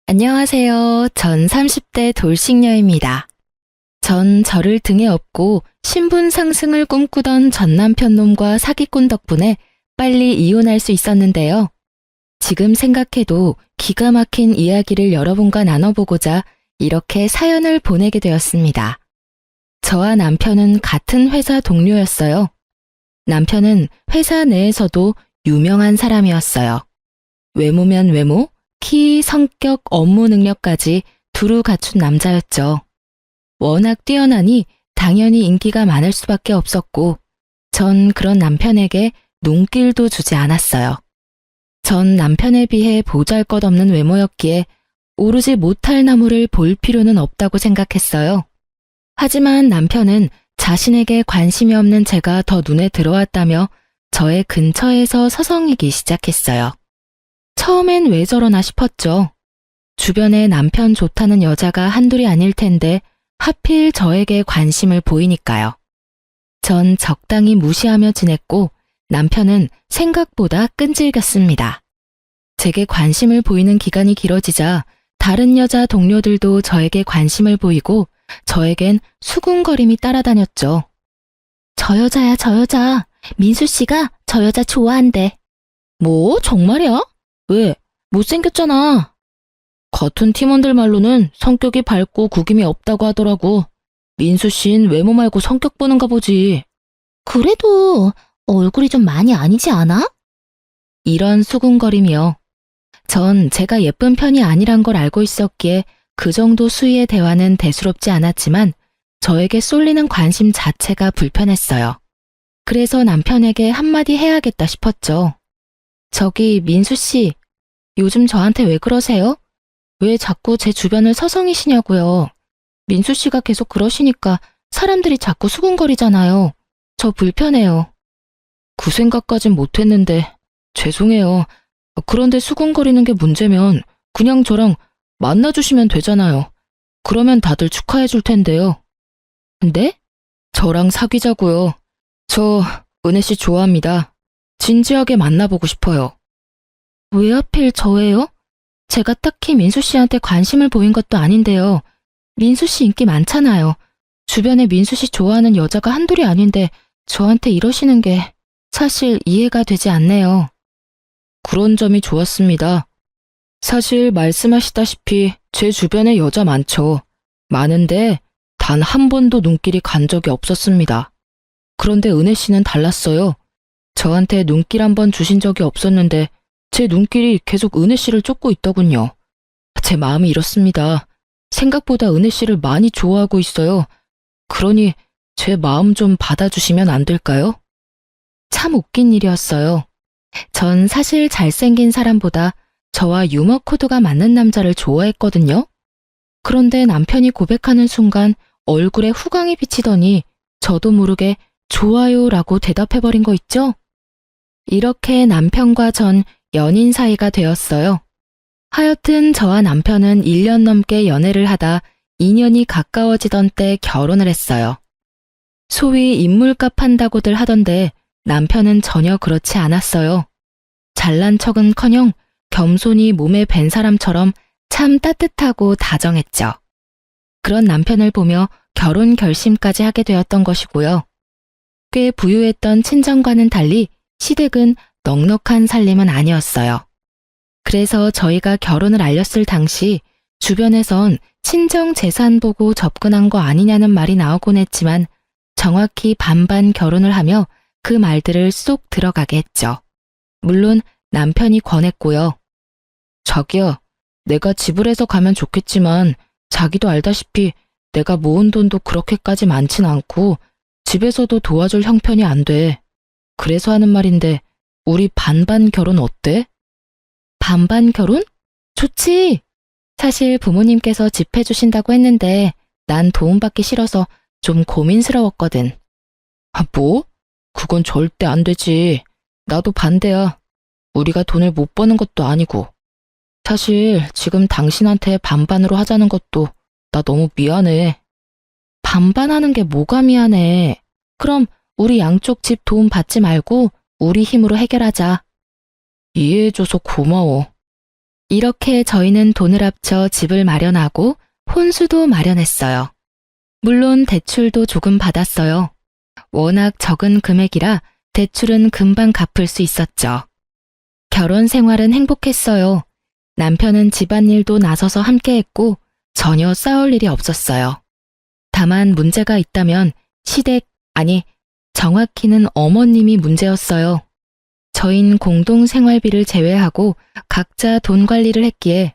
안녕하세요. 전 30대 돌싱녀입니다. 전 저를 등에 업고 신분 상승을 꿈꾸던 전 남편 놈과 사기꾼 덕분에 빨리 이혼할 수 있었는데요. 지금 생각해도 기가 막힌 이야기를 여러분과 나눠보고자 이렇게 사연을 보내게 되었습니다. 저와 남편은 같은 회사 동료였어요. 남편은 회사 내에서도 유명한 사람이었어요. 외모면 외모, 키, 성격, 업무 능력까지 두루 갖춘 남자였죠. 워낙 뛰어나니 당연히 인기가 많을 수밖에 없었고, 전 그런 남편에게 눈길도 주지 않았어요. 전 남편에 비해 보잘것없는 외모였기에 오르지 못할 나무를 볼 필요는 없다고 생각했어요. 하지만 남편은 자신에게 관심이 없는 제가 더 눈에 들어왔다며 저의 근처에서 서성이기 시작했어요. 처음엔 왜 저러나 싶었죠. 주변에 남편 좋다는 여자가 한둘이 아닐 텐데 하필 저에게 관심을 보이니까요. 전 적당히 무시하며 지냈고 남편은 생각보다 끈질겼습니다. 제게 관심을 보이는 기간이 길어지자 다른 여자 동료들도 저에게 관심을 보이고 저에겐 수군거림이 따라다녔죠. 저 여자야, 저 여자. 민수 씨가 저 여자 좋아한대. 뭐? 정말이야? 왜? 못생겼잖아. 같은 팀원들 말로는 성격이 밝고 구김이 없다고 하더라고. 민수 씨는 외모 말고 성격 보는가 보지. 그래도 얼굴이 좀 많이 아니지 않아? 이런 수군거림이요. 전 제가 예쁜 편이 아니란 걸 알고 있었기에 그 정도 수위의 대화는 대수롭지 않았지만 저에게 쏠리는 관심 자체가 불편했어요. 그래서 남편에게 한마디 해야겠다 싶었죠. 저기 민수 씨, 요즘 저한테 왜 그러세요? 왜 자꾸 제 주변을 서성이시냐고요. 민수 씨가 계속 그러시니까 사람들이 자꾸 수군거리잖아요. 저 불편해요. 그 생각까진 못했는데 죄송해요. 그런데 수군거리는 게 문제면 그냥 저랑 만나주시면 되잖아요. 그러면 다들 축하해 줄 텐데요. 네? 저랑 사귀자고요. 저 은혜 씨 좋아합니다. 진지하게 만나보고 싶어요. 왜 하필 저예요? 제가 딱히 민수 씨한테 관심을 보인 것도 아닌데요. 민수 씨 인기 많잖아요. 주변에 민수 씨 좋아하는 여자가 한둘이 아닌데 저한테 이러시는 게 사실 이해가 되지 않네요. 그런 점이 좋았습니다. 사실 말씀하시다시피 제 주변에 여자 많죠. 많은데 단 한 번도 눈길이 간 적이 없었습니다. 그런데 은혜 씨는 달랐어요. 저한테 눈길 한 번 주신 적이 없었는데 제 눈길이 계속 은혜 씨를 쫓고 있더군요. 제 마음이 이렇습니다. 생각보다 은혜 씨를 많이 좋아하고 있어요. 그러니 제 마음 좀 받아주시면 안 될까요? 참 웃긴 일이었어요. 전 사실 잘생긴 사람보다 저와 유머 코드가 맞는 남자를 좋아했거든요. 그런데 남편이 고백하는 순간 얼굴에 후광이 비치더니 저도 모르게 좋아요라고 대답해버린 거 있죠? 이렇게 남편과 전 연인 사이가 되었어요. 하여튼 저와 남편은 1년 넘게 연애를 하다 2년이 가까워지던 때 결혼을 했어요. 소위 인물값 한다고들 하던데 남편은 전혀 그렇지 않았어요. 잘난 척은커녕 겸손히 몸에 밴 사람처럼 참 따뜻하고 다정했죠. 그런 남편을 보며 결혼 결심까지 하게 되었던 것이고요. 꽤 부유했던 친정과는 달리 시댁은 넉넉한 살림은 아니었어요. 그래서 저희가 결혼을 알렸을 당시 주변에선 친정 재산 보고 접근한 거 아니냐는 말이 나오곤 했지만 정확히 반반 결혼을 하며 그 말들을 쏙 들어가게 했죠. 물론 남편이 권했고요. 자기야, 내가 지불해서 가면 좋겠지만 자기도 알다시피 내가 모은 돈도 그렇게까지 많진 않고 집에서도 도와줄 형편이 안 돼. 그래서 하는 말인데 우리 반반 결혼 어때? 반반 결혼? 좋지. 사실 부모님께서 집 해주신다고 했는데 난 도움받기 싫어서 좀 고민스러웠거든. 아, 뭐? 그건 절대 안 되지. 나도 반대야. 우리가 돈을 못 버는 것도 아니고. 사실 지금 당신한테 반반으로 하자는 것도 나 너무 미안해. 반반하는 게 뭐가 미안해. 그럼 우리 양쪽 집 도움 받지 말고 우리 힘으로 해결하자. 이해해줘서 고마워. 이렇게 저희는 돈을 합쳐 집을 마련하고 혼수도 마련했어요. 물론 대출도 조금 받았어요. 워낙 적은 금액이라 대출은 금방 갚을 수 있었죠. 결혼 생활은 행복했어요. 남편은 집안일도 나서서 함께했고 전혀 싸울 일이 없었어요. 다만 문제가 있다면 정확히는 어머님이 문제였어요. 저흰 공동 생활비를 제외하고 각자 돈 관리를 했기에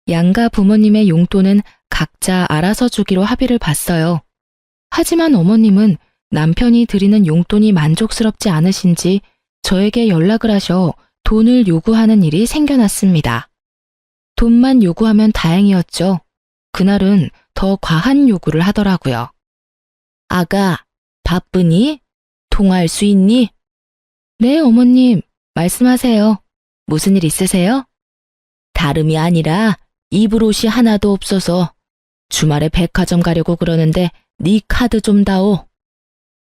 양가 부모님의 용돈은 각자 알아서 주기로 합의를 봤어요. 하지만 어머님은 남편이 드리는 용돈이 만족스럽지 않으신지 저에게 연락을 하셔 돈을 요구하는 일이 생겨났습니다. 돈만 요구하면 다행이었죠. 그날은 더 과한 요구를 하더라고요. 아가, 바쁘니? 통화할 수 있니? 네, 어머님. 말씀하세요. 무슨 일 있으세요? 다름이 아니라 입을 옷이 하나도 없어서 주말에 백화점 가려고 그러는데 네 카드 좀 다오.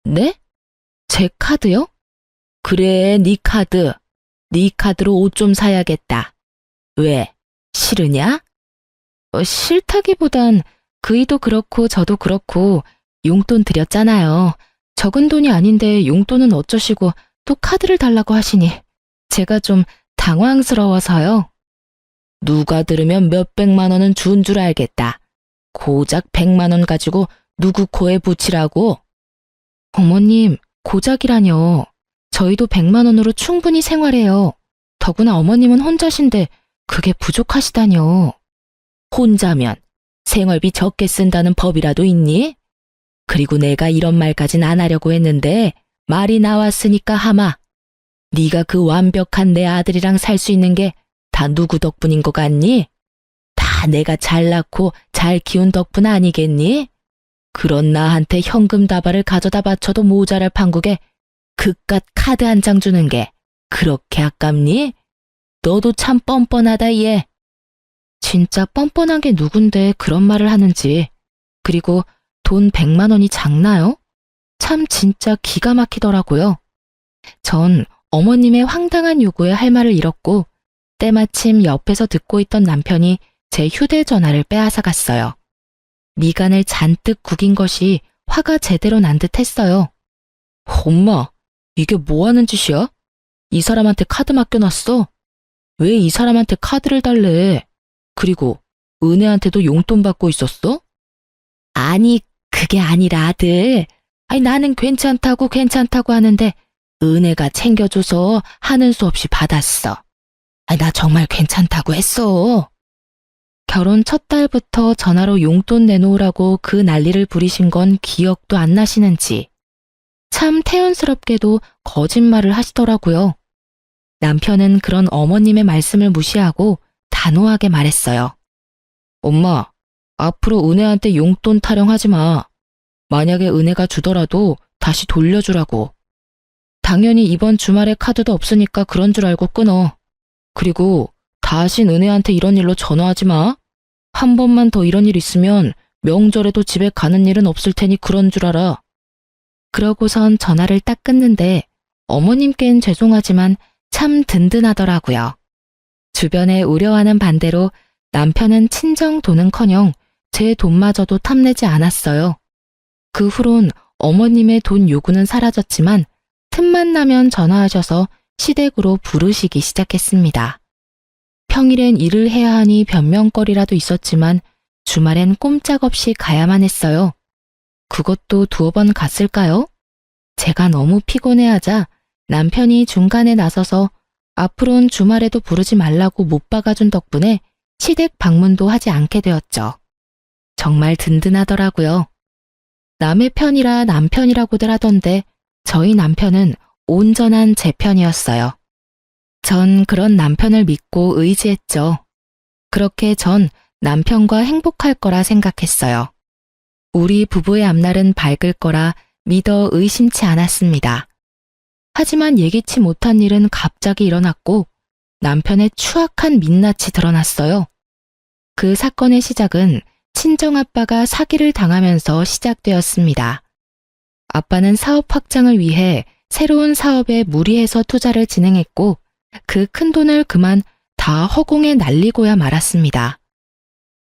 네? 제 카드요? 그래, 네 카드. 네 카드로 옷 좀 사야겠다. 왜? 싫으냐? 싫다기보단 그이도 그렇고 저도 그렇고 용돈 드렸잖아요. 적은 돈이 아닌데 용돈은 어쩌시고 또 카드를 달라고 하시니 제가 좀 당황스러워서요. 누가 들으면 몇백만 원은 준 줄 알겠다. 고작 100만 원 가지고 누구 코에 붙이라고? 어머님, 고작이라뇨. 저희도 100만 원으로 충분히 생활해요. 더구나 어머님은 혼자신데 그게 부족하시다뇨. 혼자면 생활비 적게 쓴다는 법이라도 있니? 그리고 내가 이런 말까진 안 하려고 했는데 말이 나왔으니까 하마. 네가 그 완벽한 내 아들이랑 살 수 있는 게 다 누구 덕분인 것 같니? 다 내가 잘 낳고 잘 키운 덕분 아니겠니? 그런 나한테 현금 다발을 가져다 바쳐도 모자랄 판국에 그깟 카드 한 장 주는 게 그렇게 아깝니? 너도 참 뻔뻔하다 얘. 진짜 뻔뻔한 게 누군데 그런 말을 하는지. 그리고 돈 100만 원이 작나요? 참 진짜 기가 막히더라고요. 전 어머님의 황당한 요구에 할 말을 잃었고 때마침 옆에서 듣고 있던 남편이 제 휴대전화를 빼앗아 갔어요. 미간을 잔뜩 구긴 것이 화가 제대로 난 듯 했어요. 엄마, 이게 뭐 하는 짓이야? 이 사람한테 카드 맡겨놨어? 왜 이 사람한테 카드를 달래? 그리고 은혜한테도 용돈 받고 있었어? 아니, 그게 아니라 아들. 나는 괜찮다고 하는데 은혜가 챙겨줘서 하는 수 없이 받았어. 나 정말 괜찮다고 했어. 결혼 첫 달부터 전화로 용돈 내놓으라고 그 난리를 부리신 건 기억도 안 나시는지. 참 태연스럽게도 거짓말을 하시더라고요. 남편은 그런 어머님의 말씀을 무시하고 단호하게 말했어요. 엄마, 앞으로 은혜한테 용돈 타령하지 마. 만약에 은혜가 주더라도 다시 돌려주라고. 당연히 이번 주말에 카드도 없으니까 그런 줄 알고 끊어. 그리고 다신 은혜한테 이런 일로 전화하지 마. 한 번만 더 이런 일 있으면 명절에도 집에 가는 일은 없을 테니 그런 줄 알아. 그러고선 전화를 딱 끊는데 어머님께는 죄송하지만 참 든든하더라고요. 주변에 우려하는 반대로 남편은 친정 돈은커녕 제 돈마저도 탐내지 않았어요. 그 후론 어머님의 돈 요구는 사라졌지만 틈만 나면 전화하셔서 시댁으로 부르시기 시작했습니다. 평일엔 일을 해야 하니 변명거리라도 있었지만 주말엔 꼼짝없이 가야만 했어요. 그것도 2번 갔을까요? 제가 너무 피곤해하자 남편이 중간에 나서서 앞으로는 주말에도 부르지 말라고 못 박아준 덕분에 시댁 방문도 하지 않게 되었죠. 정말 든든하더라고요. 남의 편이라 남편이라고들 하던데 저희 남편은 온전한 제 편이었어요. 전 그런 남편을 믿고 의지했죠. 그렇게 전 남편과 행복할 거라 생각했어요. 우리 부부의 앞날은 밝을 거라 믿어 의심치 않았습니다. 하지만 예기치 못한 일은 갑자기 일어났고 남편의 추악한 민낯이 드러났어요. 그 사건의 시작은 친정아빠가 사기를 당하면서 시작되었습니다. 아빠는 사업 확장을 위해 새로운 사업에 무리해서 투자를 진행했고 그 큰 돈을 그만 다 허공에 날리고야 말았습니다.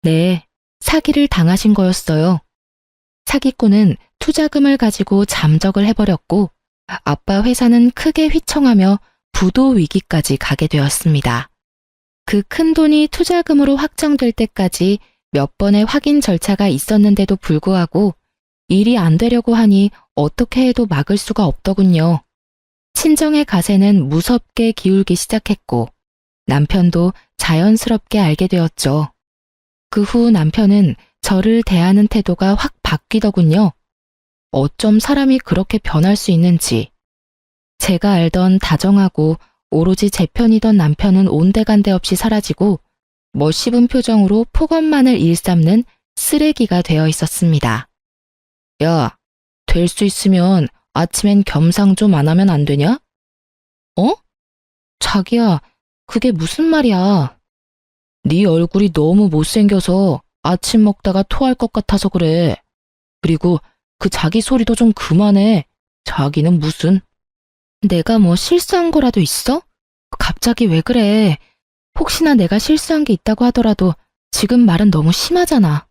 네, 사기를 당하신 거였어요. 사기꾼은 투자금을 가지고 잠적을 해버렸고 아빠 회사는 크게 휘청하며 부도 위기까지 가게 되었습니다. 그 큰 돈이 투자금으로 확정될 때까지 몇 번의 확인 절차가 있었는데도 불구하고 일이 안 되려고 하니 어떻게 해도 막을 수가 없더군요. 친정의 가세는 무섭게 기울기 시작했고 남편도 자연스럽게 알게 되었죠. 그 후 남편은 저를 대하는 태도가 확 바뀌더군요. 어쩜 사람이 그렇게 변할 수 있는지. 제가 알던 다정하고 오로지 제 편이던 남편은 온데간데 없이 사라지고 멋씹은 표정으로 폭언만을 일삼는 쓰레기가 되어 있었습니다. 야, 될 수 있으면 아침엔 겸상 좀 안 하면 안 되냐? 어? 자기야, 그게 무슨 말이야? 네 얼굴이 너무 못생겨서 아침 먹다가 토할 것 같아서 그래. 그리고 그 자기 소리도 좀 그만해. 자기는 무슨... 내가 뭐 실수한 거라도 있어? 갑자기 왜 그래? 혹시나 내가 실수한 게 있다고 하더라도 지금 말은 너무 심하잖아.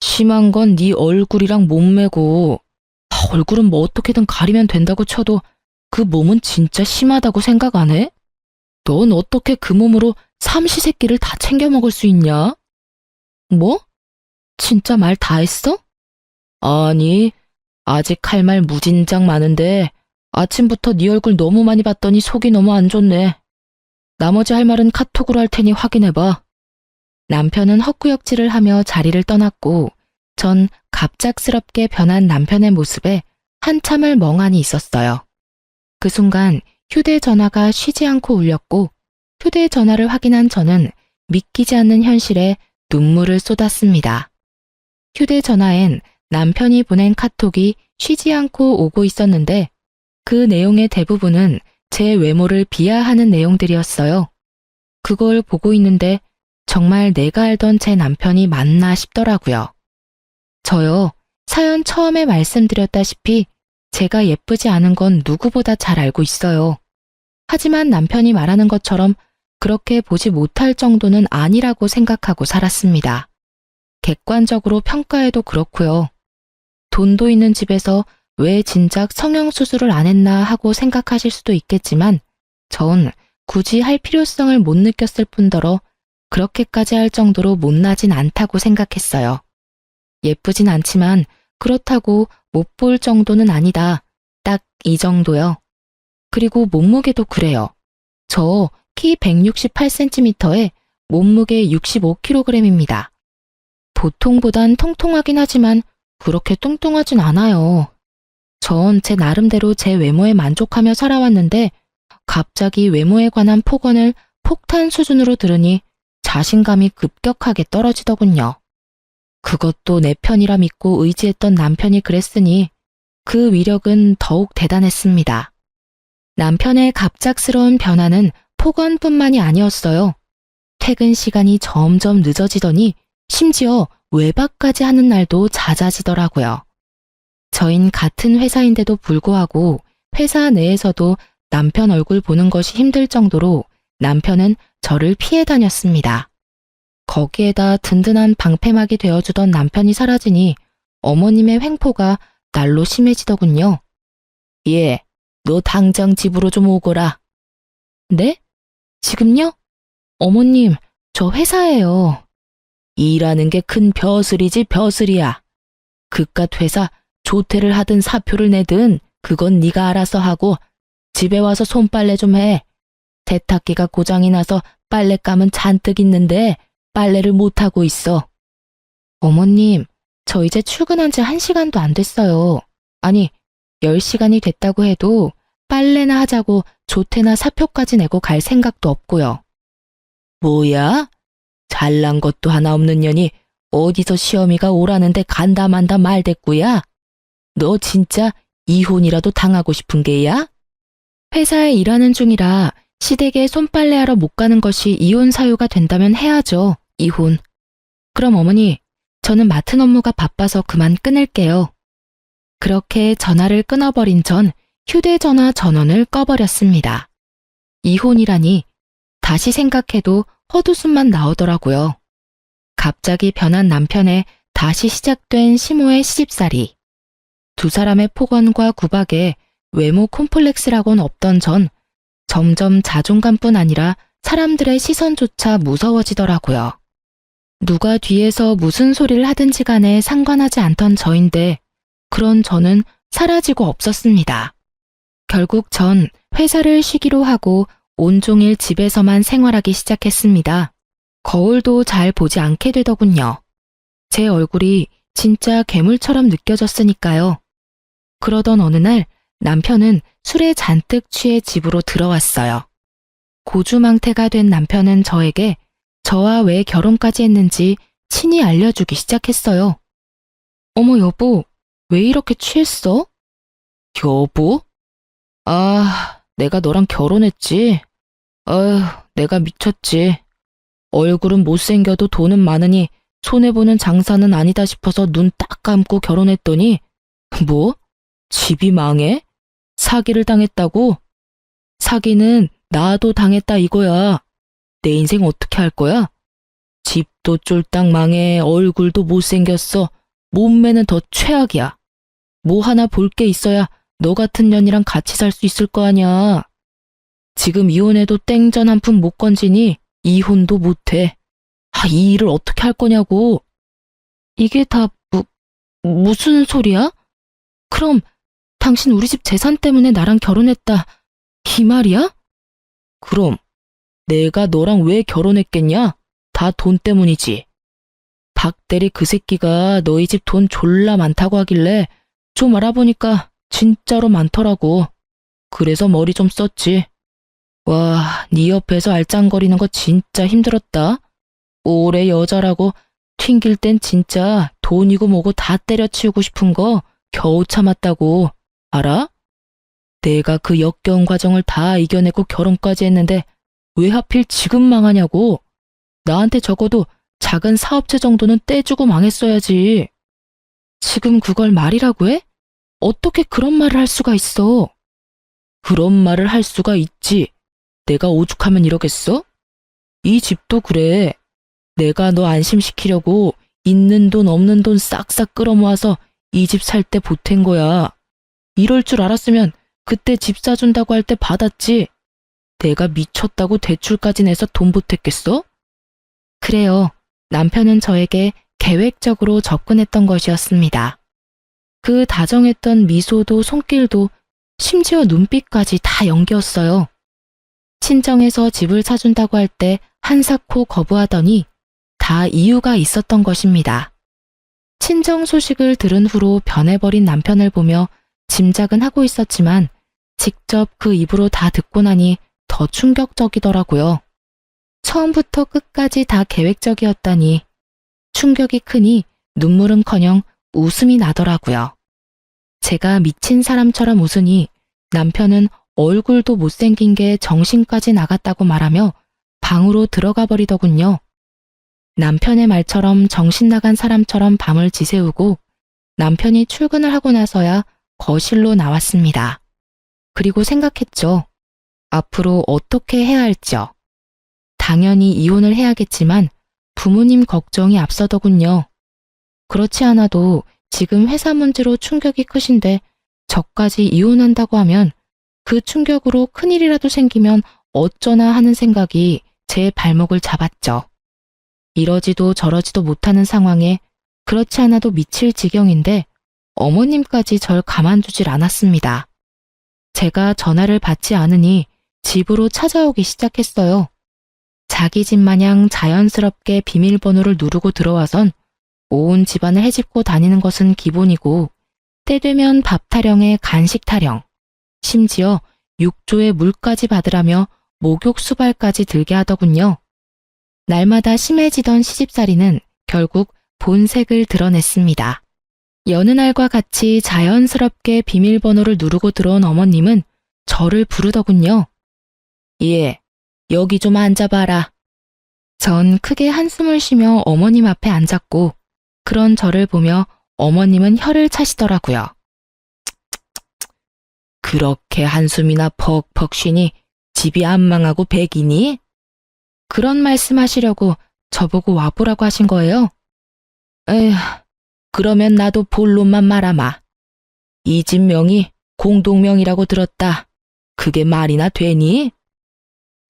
심한 건 네 얼굴이랑 몸매고 얼굴은 뭐 어떻게든 가리면 된다고 쳐도 그 몸은 진짜 심하다고 생각 안 해? 넌 어떻게 그 몸으로 삼시세끼를 다 챙겨 먹을 수 있냐? 뭐? 진짜 말 다 했어? 아니, 아직 할 말 무진장 많은데 아침부터 네 얼굴 너무 많이 봤더니 속이 너무 안 좋네. 나머지 할 말은 카톡으로 할 테니 확인해봐. 남편은 헛구역질을 하며 자리를 떠났고 전 갑작스럽게 변한 남편의 모습에 한참을 멍하니 있었어요. 그 순간 휴대전화가 쉬지 않고 울렸고 휴대전화를 확인한 저는 믿기지 않는 현실에 눈물을 쏟았습니다. 휴대전화엔 남편이 보낸 카톡이 쉬지 않고 오고 있었는데 그 내용의 대부분은 제 외모를 비하하는 내용들이었어요. 그걸 보고 있는데 정말 내가 알던 제 남편이 맞나 싶더라고요. 저요, 사연 처음에 말씀드렸다시피 제가 예쁘지 않은 건 누구보다 잘 알고 있어요. 하지만 남편이 말하는 것처럼 그렇게 보지 못할 정도는 아니라고 생각하고 살았습니다. 객관적으로 평가해도 그렇고요. 돈도 있는 집에서 왜 진작 성형수술을 안 했나 하고 생각하실 수도 있겠지만 전 굳이 할 필요성을 못 느꼈을 뿐더러 그렇게까지 할 정도로 못나진 않다고 생각했어요. 예쁘진 않지만 그렇다고 못 볼 정도는 아니다. 딱 이 정도요. 그리고 몸무게도 그래요. 저 키 168cm에 몸무게 65kg입니다. 보통보단 통통하긴 하지만 그렇게 뚱뚱하진 않아요. 전 제 나름대로 제 외모에 만족하며 살아왔는데 갑자기 외모에 관한 폭언을 폭탄 수준으로 들으니 자신감이 급격하게 떨어지더군요. 그것도 내 편이라 믿고 의지했던 남편이 그랬으니 그 위력은 더욱 대단했습니다. 남편의 갑작스러운 변화는 폭언뿐만이 아니었어요. 퇴근 시간이 점점 늦어지더니 심지어 외박까지 하는 날도 잦아지더라고요. 저흰 같은 회사인데도 불구하고 회사 내에서도 남편 얼굴 보는 것이 힘들 정도로 남편은 저를 피해 다녔습니다. 거기에다 든든한 방패막이 되어주던 남편이 사라지니 어머님의 횡포가 날로 심해지더군요. 예, 너 당장 집으로 좀 오거라. 네? 지금요? 어머님, 저 회사예요. 일하는 게 큰 벼슬이지 벼슬이야. 그깟 회사 조퇴를 하든 사표를 내든 그건 네가 알아서 하고 집에 와서 손빨래 좀 해. 세탁기가 고장이 나서 빨랫감은 잔뜩 있는데 빨래를 못하고 있어. 어머님, 저 이제 출근한 지 1시간도 안 됐어요. 아니, 10시간이 됐다고 해도 빨래나 하자고 조퇴나 사표까지 내고 갈 생각도 없고요. 뭐야? 잘난 것도 하나 없는 년이 어디서 시어미가 오라는데 간다 만다 말대꾸야? 너 진짜 이혼이라도 당하고 싶은 게야? 회사에 일하는 중이라 시댁에 손빨래하러 못 가는 것이 이혼 사유가 된다면 해야죠, 이혼. 그럼 어머니, 저는 맡은 업무가 바빠서 그만 끊을게요. 그렇게 전화를 끊어버린 전 휴대전화 전원을 꺼버렸습니다. 이혼이라니 다시 생각해도 헛웃음만 나오더라고요. 갑자기 변한 남편의 다시 시작된 심호의 시집살이. 두 사람의 폭언과 구박에 외모 콤플렉스라곤 없던 전 점점 자존감뿐 아니라 사람들의 시선조차 무서워지더라고요. 누가 뒤에서 무슨 소리를 하든지 간에 상관하지 않던 저인데 그런 저는 사라지고 없었습니다. 결국 전 회사를 쉬기로 하고 온종일 집에서만 생활하기 시작했습니다. 거울도 잘 보지 않게 되더군요. 제 얼굴이 진짜 괴물처럼 느껴졌으니까요. 그러던 어느 날 남편은 술에 잔뜩 취해 집으로 들어왔어요. 고주망태가 된 남편은 저에게 저와 왜 결혼까지 했는지 친히 알려주기 시작했어요. 어머 여보, 왜 이렇게 취했어? 여보? 아, 내가 너랑 결혼했지. 아휴, 내가 미쳤지. 얼굴은 못생겨도 돈은 많으니 손해보는 장사는 아니다 싶어서 눈 딱 감고 결혼했더니 뭐? 집이 망해? 사기를 당했다고? 사기는 나도 당했다 이거야. 내 인생 어떻게 할 거야? 집도 쫄딱 망해, 얼굴도 못생겼어. 몸매는 더 최악이야. 뭐 하나 볼 게 있어야 너 같은 년이랑 같이 살 수 있을 거 아냐. 지금 이혼해도 땡전 한 푼 못 건지니 이혼도 못해. 아, 이 일을 어떻게 할 거냐고. 이게 다 무슨 소리야? 그럼 당신 우리 집 재산 때문에 나랑 결혼했다, 이 말이야? 그럼 내가 너랑 왜 결혼했겠냐? 다 돈 때문이지. 박대리 그 새끼가 너희 집 돈 졸라 많다고 하길래 좀 알아보니까 진짜로 많더라고. 그래서 머리 좀 썼지. 와, 네 옆에서 알짱거리는 거 진짜 힘들었다. 오래 여자라고 튕길 땐 진짜 돈이고 뭐고 다 때려치우고 싶은 거 겨우 참았다고. 알아? 내가 그 역겨운 과정을 다 이겨내고 결혼까지 했는데 왜 하필 지금 망하냐고. 나한테 적어도 작은 사업체 정도는 떼주고 망했어야지. 지금 그걸 말이라고 해? 어떻게 그런 말을 할 수가 있어? 그런 말을 할 수가 있지. 내가 오죽하면 이러겠어? 이 집도 그래. 내가 너 안심시키려고 있는 돈 없는 돈 싹싹 끌어모아서 이 집 살 때 보탠 거야. 이럴 줄 알았으면 그때 집 사준다고 할 때 받았지. 내가 미쳤다고 대출까지 내서 돈 보탰겠어? 그래요. 남편은 저에게 계획적으로 접근했던 것이었습니다. 그 다정했던 미소도 손길도 심지어 눈빛까지 다 연기였어요. 친정에서 집을 사준다고 할 때 한사코 거부하더니 다 이유가 있었던 것입니다. 친정 소식을 들은 후로 변해버린 남편을 보며 짐작은 하고 있었지만 직접 그 입으로 다 듣고 나니 더 충격적이더라고요. 처음부터 끝까지 다 계획적이었다니 충격이 크니 눈물은커녕 웃음이 나더라고요. 제가 미친 사람처럼 웃으니 남편은 얼굴도 못생긴 게 정신까지 나갔다고 말하며 방으로 들어가 버리더군요. 남편의 말처럼 정신 나간 사람처럼 밤을 지새우고 남편이 출근을 하고 나서야 거실로 나왔습니다. 그리고 생각했죠. 앞으로 어떻게 해야 할지요. 당연히 이혼을 해야겠지만 부모님 걱정이 앞서더군요. 그렇지 않아도 지금 회사 문제로 충격이 크신데 저까지 이혼한다고 하면 그 충격으로 큰일이라도 생기면 어쩌나 하는 생각이 제 발목을 잡았죠. 이러지도 저러지도 못하는 상황에 그렇지 않아도 미칠 지경인데 어머님까지 절 가만두질 않았습니다. 제가 전화를 받지 않으니 집으로 찾아오기 시작했어요. 자기 집 마냥 자연스럽게 비밀번호를 누르고 들어와선 온 집안을 헤집고 다니는 것은 기본이고 때 되면 밥 타령에 간식 타령, 심지어 육조에 물까지 받으라며 목욕 수발까지 들게 하더군요. 날마다 심해지던 시집살이는 결국 본색을 드러냈습니다. 여느 날과 같이 자연스럽게 비밀번호를 누르고 들어온 어머님은 저를 부르더군요. 예, 여기 좀 앉아봐라. 전 크게 한숨을 쉬며 어머님 앞에 앉았고 그런 저를 보며 어머님은 혀를 차시더라고요. 그렇게 한숨이나 퍽퍽 쉬니 집이 안 망하고 백이니? 그런 말씀 하시려고 저보고 와보라고 하신 거예요? 에휴, 그러면 나도 본론만 말하마. 이 집 명이 공동명이라고 들었다. 그게 말이나 되니?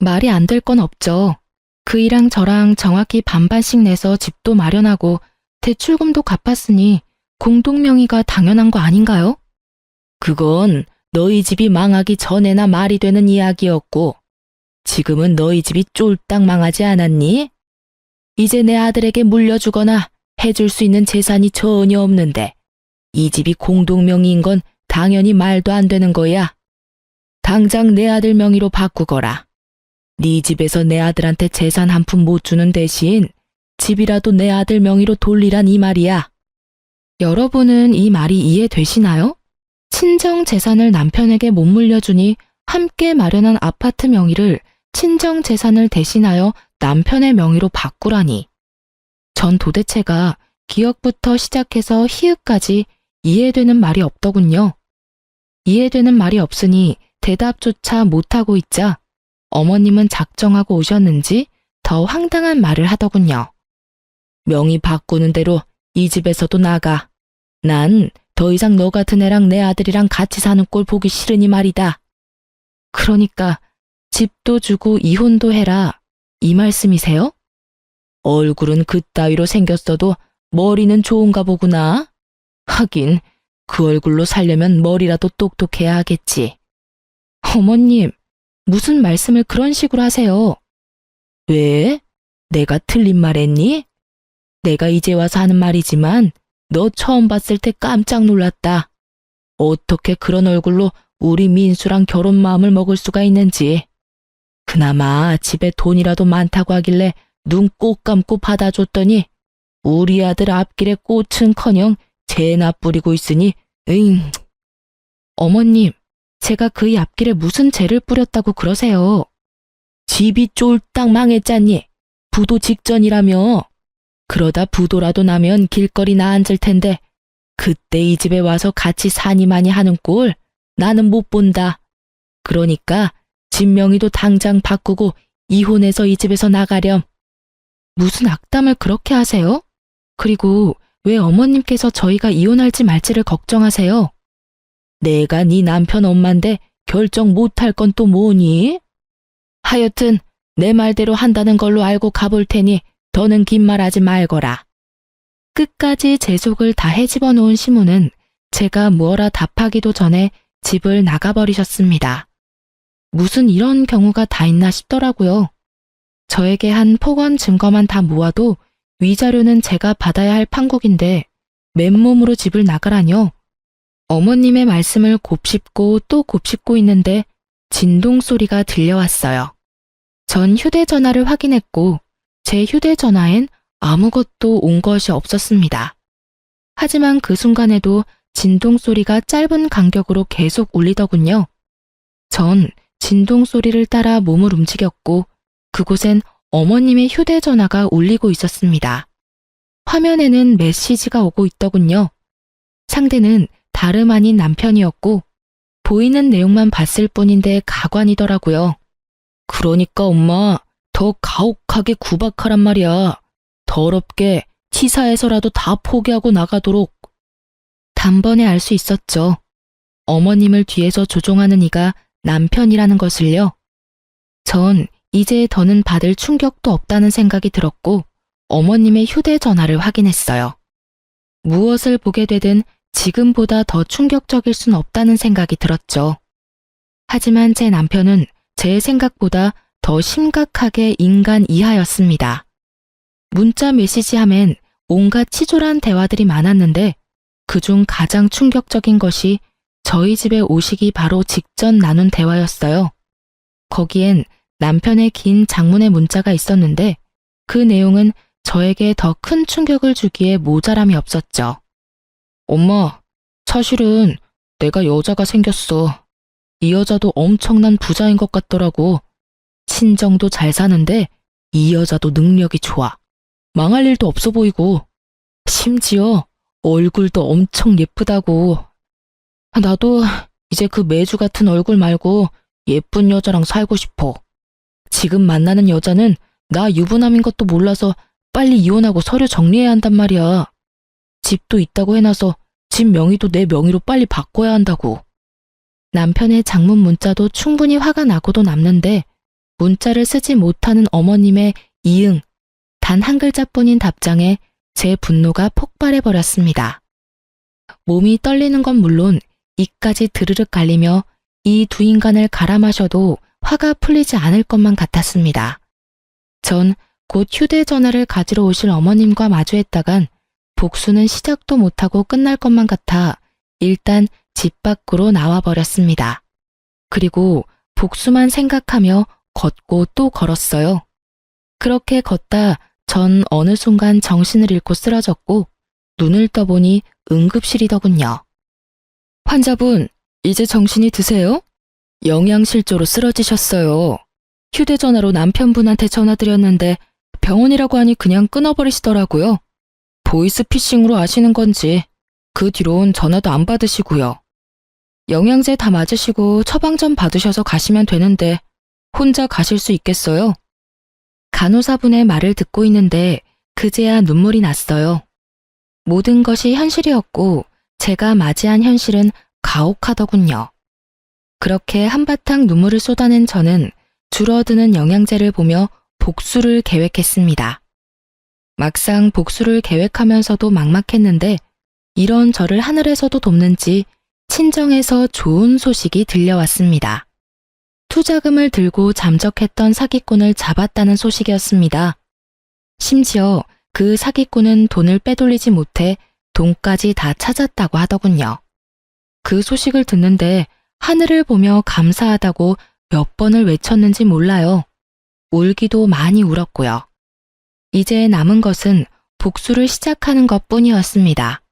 말이 안 될 건 없죠. 그이랑 저랑 정확히 반반씩 내서 집도 마련하고 대출금도 갚았으니 공동명의가 당연한 거 아닌가요? 그건 너희 집이 망하기 전에나 말이 되는 이야기였고, 지금은 너희 집이 쫄딱 망하지 않았니? 이제 내 아들에게 물려주거나 해줄 수 있는 재산이 전혀 없는데, 이 집이 공동명의인 건 당연히 말도 안 되는 거야. 당장 내 아들 명의로 바꾸거라. 네 집에서 내 아들한테 재산 한 푼 못 주는 대신 집이라도 내 아들 명의로 돌리란 이 말이야. 여러분은 이 말이 이해되시나요? 친정 재산을 남편에게 못 물려주니 함께 마련한 아파트 명의를 친정 재산을 대신하여 남편의 명의로 바꾸라니. 전 도대체가 기역부터 시작해서 희읍까지 이해되는 말이 없더군요. 이해되는 말이 없으니 대답조차 못하고 있자 어머님은 작정하고 오셨는지 더 황당한 말을 하더군요. 명의 바꾸는 대로 이 집에서도 나가. 난 더 이상 너 같은 애랑 내 아들이랑 같이 사는 꼴 보기 싫으니 말이다. 그러니까 집도 주고 이혼도 해라. 이 말씀이세요? 얼굴은 그따위로 생겼어도 머리는 좋은가 보구나. 하긴 그 얼굴로 살려면 머리라도 똑똑해야 하겠지. 어머님, 무슨 말씀을 그런 식으로 하세요? 왜? 내가 틀린 말 했니? 내가 이제 와서 하는 말이지만 너 처음 봤을 때 깜짝 놀랐다. 어떻게 그런 얼굴로 우리 민수랑 결혼 마음을 먹을 수가 있는지. 그나마 집에 돈이라도 많다고 하길래 눈 꼭 감고 받아줬더니 우리 아들 앞길에 꽃은커녕 재나 뿌리고 있으니 어머님, 제가 그의 앞길에 무슨 재를 뿌렸다고 그러세요? 집이 쫄딱 망했잖니. 부도 직전이라며. 그러다 부도라도 나면 길거리 나 앉을 텐데 그때 이 집에 와서 같이 사니마니 하는 꼴 나는 못 본다. 그러니까 집 명의도 당장 바꾸고 이혼해서 이 집에서 나가렴. 무슨 악담을 그렇게 하세요? 그리고 왜 어머님께서 저희가 이혼할지 말지를 걱정하세요? 내가 네 남편 엄마인데 결정 못할 건 또 뭐니? 하여튼 내 말대로 한다는 걸로 알고 가볼 테니 더는 긴 말하지 말거라. 끝까지 제 속을 다 헤집어 놓은 시모는 제가 무어라 답하기도 전에 집을 나가버리셨습니다. 무슨 이런 경우가 다 있나 싶더라고요. 저에게 한 폭언 증거만 다 모아도 위자료는 제가 받아야 할 판국인데 맨몸으로 집을 나가라뇨. 어머님의 말씀을 곱씹고 또 곱씹고 있는데 진동 소리가 들려왔어요. 전 휴대전화를 확인했고 제 휴대전화엔 아무것도 온 것이 없었습니다. 하지만 그 순간에도 진동 소리가 짧은 간격으로 계속 울리더군요. 전 진동 소리를 따라 몸을 움직였고 그곳엔 어머님의 휴대전화가 울리고 있었습니다. 화면에는 메시지가 오고 있더군요. 상대는 다름 아닌 남편이었고 보이는 내용만 봤을 뿐인데 가관이더라고요. 그러니까 엄마, 더 가혹하게 구박하란 말이야. 더럽게 치사해서라도 다 포기하고 나가도록. 단번에 알 수 있었죠. 어머님을 뒤에서 조종하는 이가 남편이라는 것을요. 전 이제 더는 받을 충격도 없다는 생각이 들었고 어머님의 휴대전화를 확인했어요. 무엇을 보게 되든 지금보다 더 충격적일 순 없다는 생각이 들었죠. 하지만 제 남편은 제 생각보다 더 심각하게 인간 이하였습니다. 문자 메시지함엔 온갖 치졸한 대화들이 많았는데 그중 가장 충격적인 것이 저희 집에 오시기 바로 직전 나눈 대화였어요. 거기엔 남편의 긴 장문의 문자가 있었는데 그 내용은 저에게 더 큰 충격을 주기에 모자람이 없었죠. 엄마, 사실은 내가 여자가 생겼어. 이 여자도 엄청난 부자인 것 같더라고. 친정도 잘 사는데 이 여자도 능력이 좋아. 망할 일도 없어 보이고 심지어 얼굴도 엄청 예쁘다고. 나도 이제 그 매주 같은 얼굴 말고 예쁜 여자랑 살고 싶어. 지금 만나는 여자는 나 유부남인 것도 몰라서 빨리 이혼하고 서류 정리해야 한단 말이야. 집도 있다고 해놔서 집 명의도 내 명의로 빨리 바꿔야 한다고. 남편의 장문 문자도 충분히 화가 나고도 남는데 문자를 쓰지 못하는 어머님의 이응, 단 한 글자뿐인 답장에 제 분노가 폭발해버렸습니다. 몸이 떨리는 건 물론 이까지 드르륵 갈리며 이 두 인간을 갈아 마셔도 화가 풀리지 않을 것만 같았습니다. 전 곧 휴대전화를 가지러 오실 어머님과 마주했다간 복수는 시작도 못하고 끝날 것만 같아 일단 집 밖으로 나와버렸습니다. 그리고 복수만 생각하며 걷고 또 걸었어요. 그렇게 걷다 전 어느 순간 정신을 잃고 쓰러졌고 눈을 떠보니 응급실이더군요. 환자분, 이제 정신이 드세요? 영양실조로 쓰러지셨어요. 휴대전화로 남편분한테 전화드렸는데 병원이라고 하니 그냥 끊어버리시더라고요. 보이스피싱으로 아시는 건지 그 뒤로는 전화도 안 받으시고요. 영양제 다 맞으시고 처방 좀 받으셔서 가시면 되는데 혼자 가실 수 있겠어요? 간호사분의 말을 듣고 있는데 그제야 눈물이 났어요. 모든 것이 현실이었고 제가 맞이한 현실은 가혹하더군요. 그렇게 한바탕 눈물을 쏟아낸 저는 줄어드는 영양제를 보며 복수를 계획했습니다. 막상 복수를 계획하면서도 막막했는데 이런 저를 하늘에서도 돕는지 친정에서 좋은 소식이 들려왔습니다. 투자금을 들고 잠적했던 사기꾼을 잡았다는 소식이었습니다. 심지어 그 사기꾼은 돈을 빼돌리지 못해 돈까지 다 찾았다고 하더군요. 그 소식을 듣는데 하늘을 보며 감사하다고 몇 번을 외쳤는지 몰라요. 울기도 많이 울었고요. 이제 남은 것은 복수를 시작하는 것뿐이었습니다.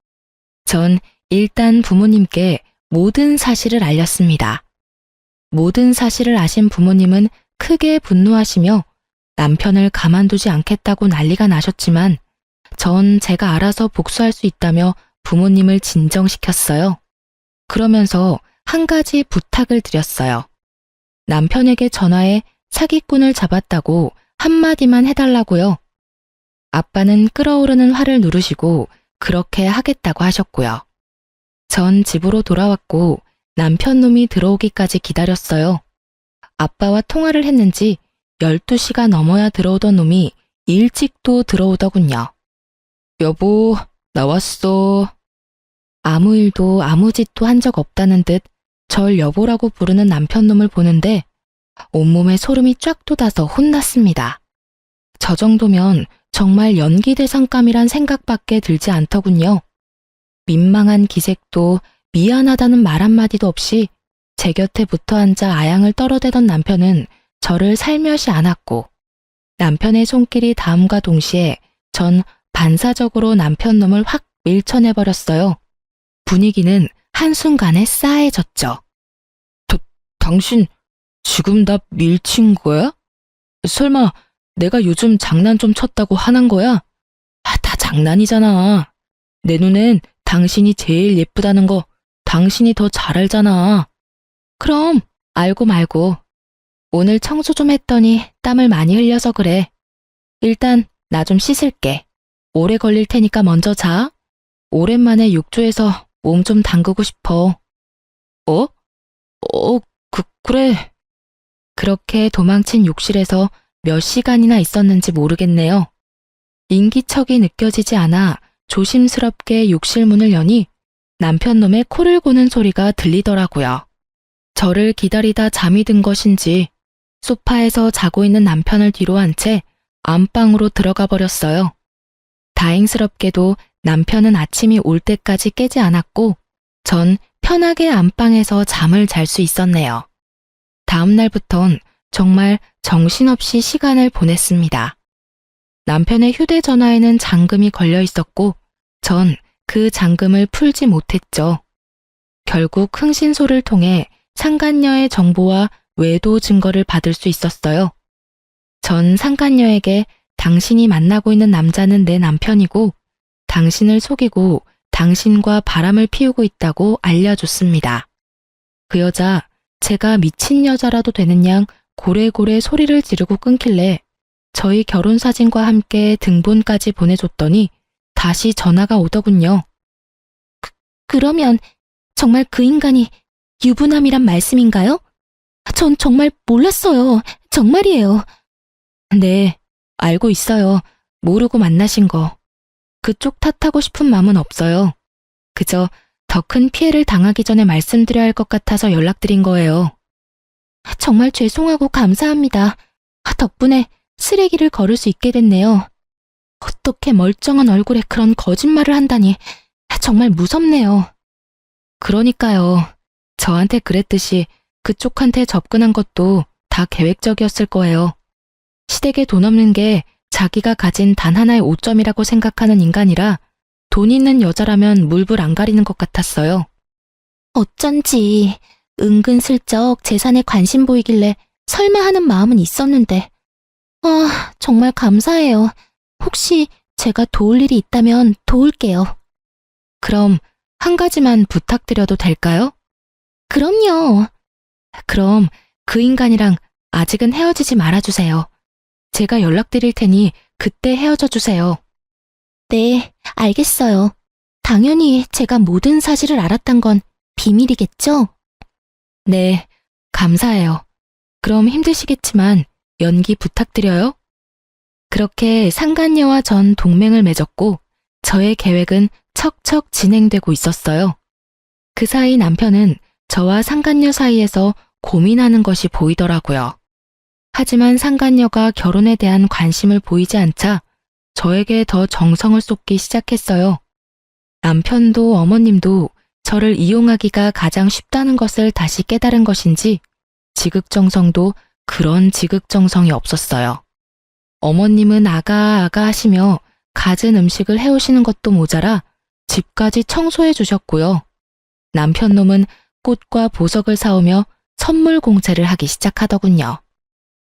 전 일단 부모님께 모든 사실을 알렸습니다. 모든 사실을 아신 부모님은 크게 분노하시며 남편을 가만두지 않겠다고 난리가 나셨지만 전 제가 알아서 복수할 수 있다며 부모님을 진정시켰어요. 그러면서 한 가지 부탁을 드렸어요. 남편에게 전화해 사기꾼을 잡았다고 한마디만 해달라고요. 아빠는 끓어오르는 화를 누르시고 그렇게 하겠다고 하셨고요. 전 집으로 돌아왔고 남편 놈이 들어오기까지 기다렸어요. 아빠와 통화를 했는지 12시가 넘어야 들어오던 놈이 일찍도 들어오더군요. 여보, 나왔어. 아무 일도 아무 짓도 한 적 없다는 듯 절 여보라고 부르는 남편 놈을 보는데 온몸에 소름이 쫙 돋아서 혼났습니다. 저 정도면 정말 연기대상감이란 생각밖에 들지 않더군요. 민망한 기색도 미안하다는 말 한마디도 없이 제 곁에 붙어 앉아 아양을 떨어대던 남편은 저를 살며시 안았고 남편의 손길이 닿음과 동시에 전 반사적으로 남편 놈을 확 밀쳐내버렸어요. 분위기는 한순간에 싸해졌죠. 당신 지금 나 밀친 거야? 설마 내가 요즘 장난 좀 쳤다고 화난 거야? 다 장난이잖아. 내 눈엔 당신이 제일 예쁘다는 거 당신이 더 잘 알잖아. 그럼 알고 말고. 오늘 청소 좀 했더니 땀을 많이 흘려서 그래. 일단 나 좀 씻을게. 오래 걸릴 테니까 먼저 자. 오랜만에 욕조에서 몸 좀 담그고 싶어. 그래. 그렇게 도망친 욕실에서 몇 시간이나 있었는지 모르겠네요. 인기척이 느껴지지 않아 조심스럽게 욕실 문을 여니 남편 놈의 코를 고는 소리가 들리더라고요. 저를 기다리다 잠이 든 것인지 소파에서 자고 있는 남편을 뒤로 한 채 안방으로 들어가 버렸어요. 다행스럽게도 남편은 아침이 올 때까지 깨지 않았고 전 편하게 안방에서 잠을 잘 수 있었네요. 다음 날부턴 정말 정신없이 시간을 보냈습니다. 남편의 휴대전화에는 잠금이 걸려 있었고 전 그 잠금을 풀지 못했죠. 결국 흥신소를 통해 상간녀의 정보와 외도 증거를 받을 수 있었어요. 전 상간녀에게 당신이 만나고 있는 남자는 내 남편이고 당신을 속이고 당신과 바람을 피우고 있다고 알려줬습니다. 그 여자 제가 미친 여자라도 되는 양 고래고래 소리를 지르고 끊길래 저희 결혼 사진과 함께 등본까지 보내줬더니 다시 전화가 오더군요. 그러면 정말 그 인간이 유부남이란 말씀인가요? 전 정말 몰랐어요. 정말이에요. 네, 알고 있어요. 모르고 만나신 거. 그쪽 탓하고 싶은 마음은 없어요. 그저 더 큰 피해를 당하기 전에 말씀드려야 할 것 같아서 연락드린 거예요. 정말 죄송하고 감사합니다. 덕분에 쓰레기를 걸을 수 있게 됐네요. 어떻게 멀쩡한 얼굴에 그런 거짓말을 한다니 정말 무섭네요. 그러니까요. 저한테 그랬듯이 그쪽한테 접근한 것도 다 계획적이었을 거예요. 시댁에 돈 없는 게 자기가 가진 단 하나의 오점이라고 생각하는 인간이라 돈 있는 여자라면 물불 안 가리는 것 같았어요. 어쩐지 은근슬쩍 재산에 관심 보이길래 설마 하는 마음은 있었는데 정말 감사해요. 혹시 제가 도울 일이 있다면 도울게요. 그럼 한 가지만 부탁드려도 될까요? 그럼요. 그럼 그 인간이랑 아직은 헤어지지 말아주세요. 제가 연락드릴 테니 그때 헤어져 주세요. 네, 알겠어요. 당연히 제가 모든 사실을 알았단 건 비밀이겠죠? 네, 감사해요. 그럼 힘드시겠지만 연기 부탁드려요. 그렇게 상간녀와 전 동맹을 맺었고 저의 계획은 척척 진행되고 있었어요. 그 사이 남편은 저와 상간녀 사이에서 고민하는 것이 보이더라고요. 하지만 상간녀가 결혼에 대한 관심을 보이지 않자 저에게 더 정성을 쏟기 시작했어요. 남편도 어머님도 저를 이용하기가 가장 쉽다는 것을 다시 깨달은 것인지 지극정성도 그런 지극정성이 없었어요. 어머님은 아가 하시며 갖은 음식을 해오시는 것도 모자라 집까지 청소해 주셨고요. 남편놈은 꽃과 보석을 사오며 선물 공세를 하기 시작하더군요.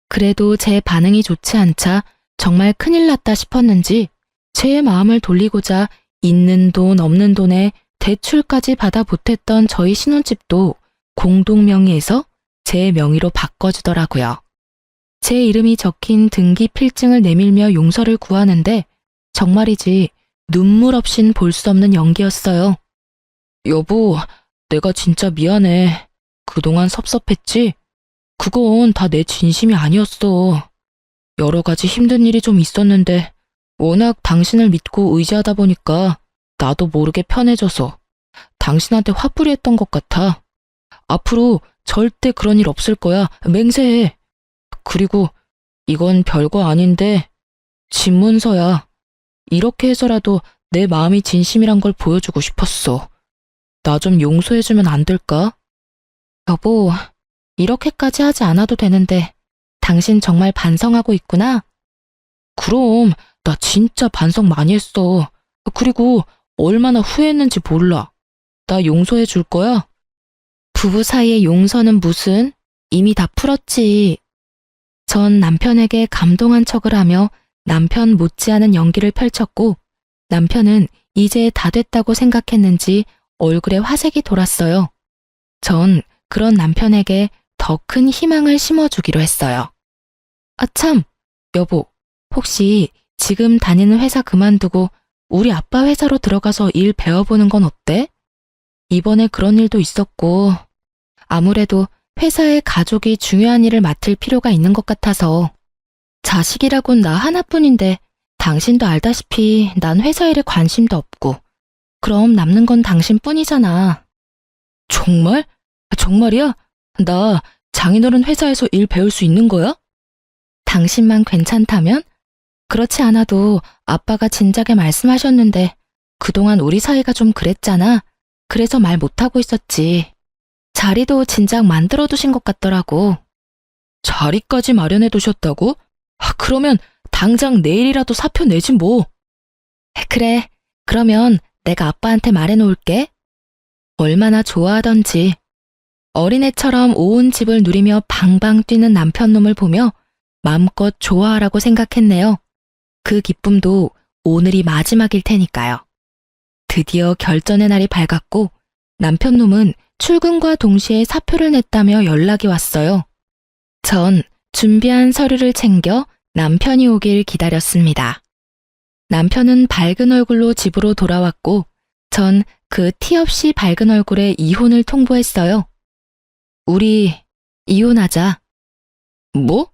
그래도 제 반응이 좋지 않자 정말 큰일 났다 싶었는지 제 마음을 돌리고자 있는 돈 없는 돈에 대출까지 받아 보탰던 저희 신혼집도 공동 명의에서 제 명의로 바꿔주더라고요. 제 이름이 적힌 등기 필증을 내밀며 용서를 구하는데 정말이지 눈물 없인 볼 수 없는 연기였어요. 여보, 내가 진짜 미안해. 그동안 섭섭했지? 그건 다 내 진심이 아니었어. 여러 가지 힘든 일이 좀 있었는데 워낙 당신을 믿고 의지하다 보니까 나도 모르게 편해져서 당신한테 화풀이했던 것 같아. 앞으로 절대 그런 일 없을 거야. 맹세해. 그리고 이건 별거 아닌데 집문서야. 이렇게 해서라도 내 마음이 진심이란 걸 보여주고 싶었어. 나 좀 용서해주면 안 될까? 여보, 이렇게까지 하지 않아도 되는데 당신 정말 반성하고 있구나? 그럼 나 진짜 반성 많이 했어. 그리고 얼마나 후회했는지 몰라. 나 용서해 줄 거야? 부부 사이의 용서는 무슨? 이미 다 풀었지. 전 남편에게 감동한 척을 하며 남편 못지않은 연기를 펼쳤고 남편은 이제 다 됐다고 생각했는지 얼굴에 화색이 돌았어요. 전 그런 남편에게 더 큰 희망을 심어주기로 했어요. 아 참, 여보, 혹시 지금 다니는 회사 그만두고 우리 아빠 회사로 들어가서 일 배워보는 건 어때? 이번에 그런 일도 있었고 아무래도 회사의 가족이 중요한 일을 맡을 필요가 있는 것 같아서. 자식이라곤 나 하나뿐인데 당신도 알다시피 난 회사 일에 관심도 없고 그럼 남는 건 당신뿐이잖아. 정말? 정말이야? 나 장인어른 회사에서 일 배울 수 있는 거야? 당신만 괜찮다면? 그렇지 않아도 아빠가 진작에 말씀하셨는데 그동안 우리 사이가 좀 그랬잖아. 그래서 말 못하고 있었지. 자리도 진작 만들어두신 것 같더라고. 자리까지 마련해 두셨다고? 그러면 당장 내일이라도 사표 내지 뭐. 그래, 그러면 내가 아빠한테 말해놓을게. 얼마나 좋아하던지. 어린애처럼 온 집을 누리며 방방 뛰는 남편놈을 보며 마음껏 좋아하라고 생각했네요. 그 기쁨도 오늘이 마지막일 테니까요. 드디어 결전의 날이 밝았고 남편놈은 출근과 동시에 사표를 냈다며 연락이 왔어요. 전 준비한 서류를 챙겨 남편이 오길 기다렸습니다. 남편은 밝은 얼굴로 집으로 돌아왔고 전 그 티 없이 밝은 얼굴에 이혼을 통보했어요. 우리 이혼하자. 뭐?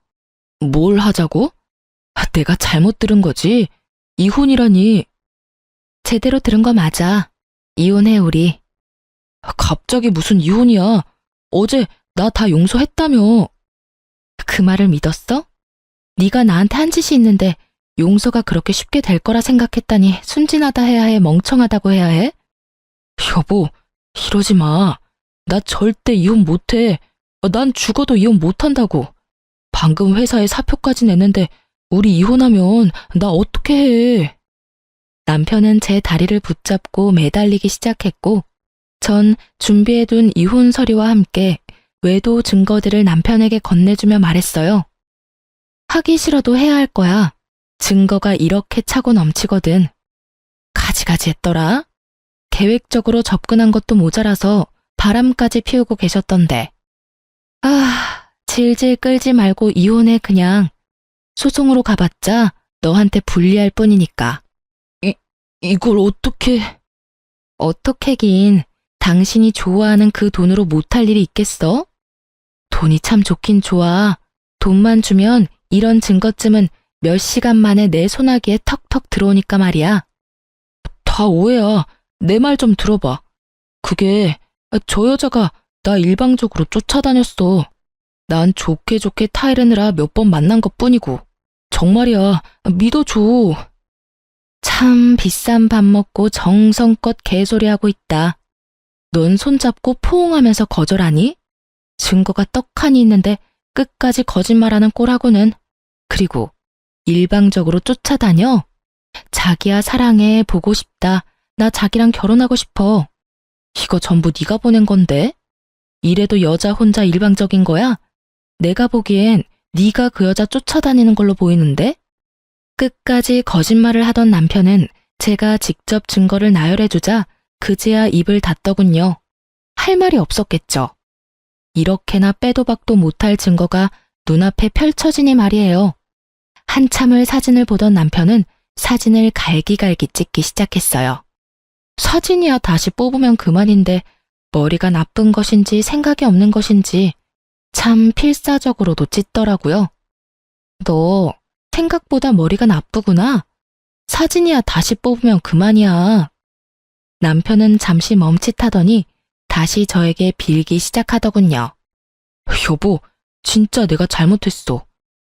뭘 하자고? 내가 잘못 들은 거지. 이혼이라니. 제대로 들은 거 맞아. 이혼해 우리. 갑자기 무슨 이혼이야. 어제 나 다 용서했다며. 그 말을 믿었어? 네가 나한테 한 짓이 있는데 용서가 그렇게 쉽게 될 거라 생각했다니 순진하다 해야 해, 멍청하다고 해야 해? 여보, 이러지 마. 나 절대 이혼 못해. 난 죽어도 이혼 못한다고. 방금 회사에 사표까지 냈는데 우리 이혼하면 나 어떻게 해? 남편은 제 다리를 붙잡고 매달리기 시작했고 전 준비해둔 이혼 서류와 함께 외도 증거들을 남편에게 건네주며 말했어요. 하기 싫어도 해야 할 거야. 증거가 이렇게 차고 넘치거든. 가지가지 했더라. 계획적으로 접근한 것도 모자라서 바람까지 피우고 계셨던데. 질질 끌지 말고 이혼해 그냥. 소송으로 가봤자 너한테 불리할 뿐이니까. 이걸 어떻게... 어떻게긴 당신이 좋아하는 그 돈으로 못할 일이 있겠어? 돈이 참 좋긴 좋아. 돈만 주면 이런 증거쯤은 몇 시간 만에 내 소나기에 턱턱 들어오니까 말이야. 다 오해야. 내 말 좀 들어봐. 그게 저 여자가 나 일방적으로 쫓아다녔어. 난 좋게 좋게 타이르느라 몇 번 만난 것뿐이고. 정말이야. 믿어줘. 참 비싼 밥 먹고 정성껏 개소리하고 있다. 넌 손잡고 포옹하면서 거절하니? 증거가 떡하니 있는데 끝까지 거짓말하는 꼴하고는. 그리고 일방적으로 쫓아다녀? 자기야 사랑해, 보고 싶다. 나 자기랑 결혼하고 싶어. 이거 전부 네가 보낸 건데? 이래도 여자 혼자 일방적인 거야? 내가 보기엔 네가 그 여자 쫓아다니는 걸로 보이는데? 끝까지 거짓말을 하던 남편은 제가 직접 증거를 나열해주자 그제야 입을 닫더군요. 할 말이 없었겠죠. 이렇게나 빼도 박도 못할 증거가 눈앞에 펼쳐지니 말이에요. 한참을 사진을 보던 남편은 사진을 갈기갈기 찍기 시작했어요. 사진이야 다시 뽑으면 그만인데 머리가 나쁜 것인지 생각이 없는 것인지 참 필사적으로도 찢더라고요. 너 생각보다 머리가 나쁘구나. 사진이야 다시 뽑으면 그만이야. 남편은 잠시 멈칫하더니 다시 저에게 빌기 시작하더군요. 여보, 진짜 내가 잘못했어.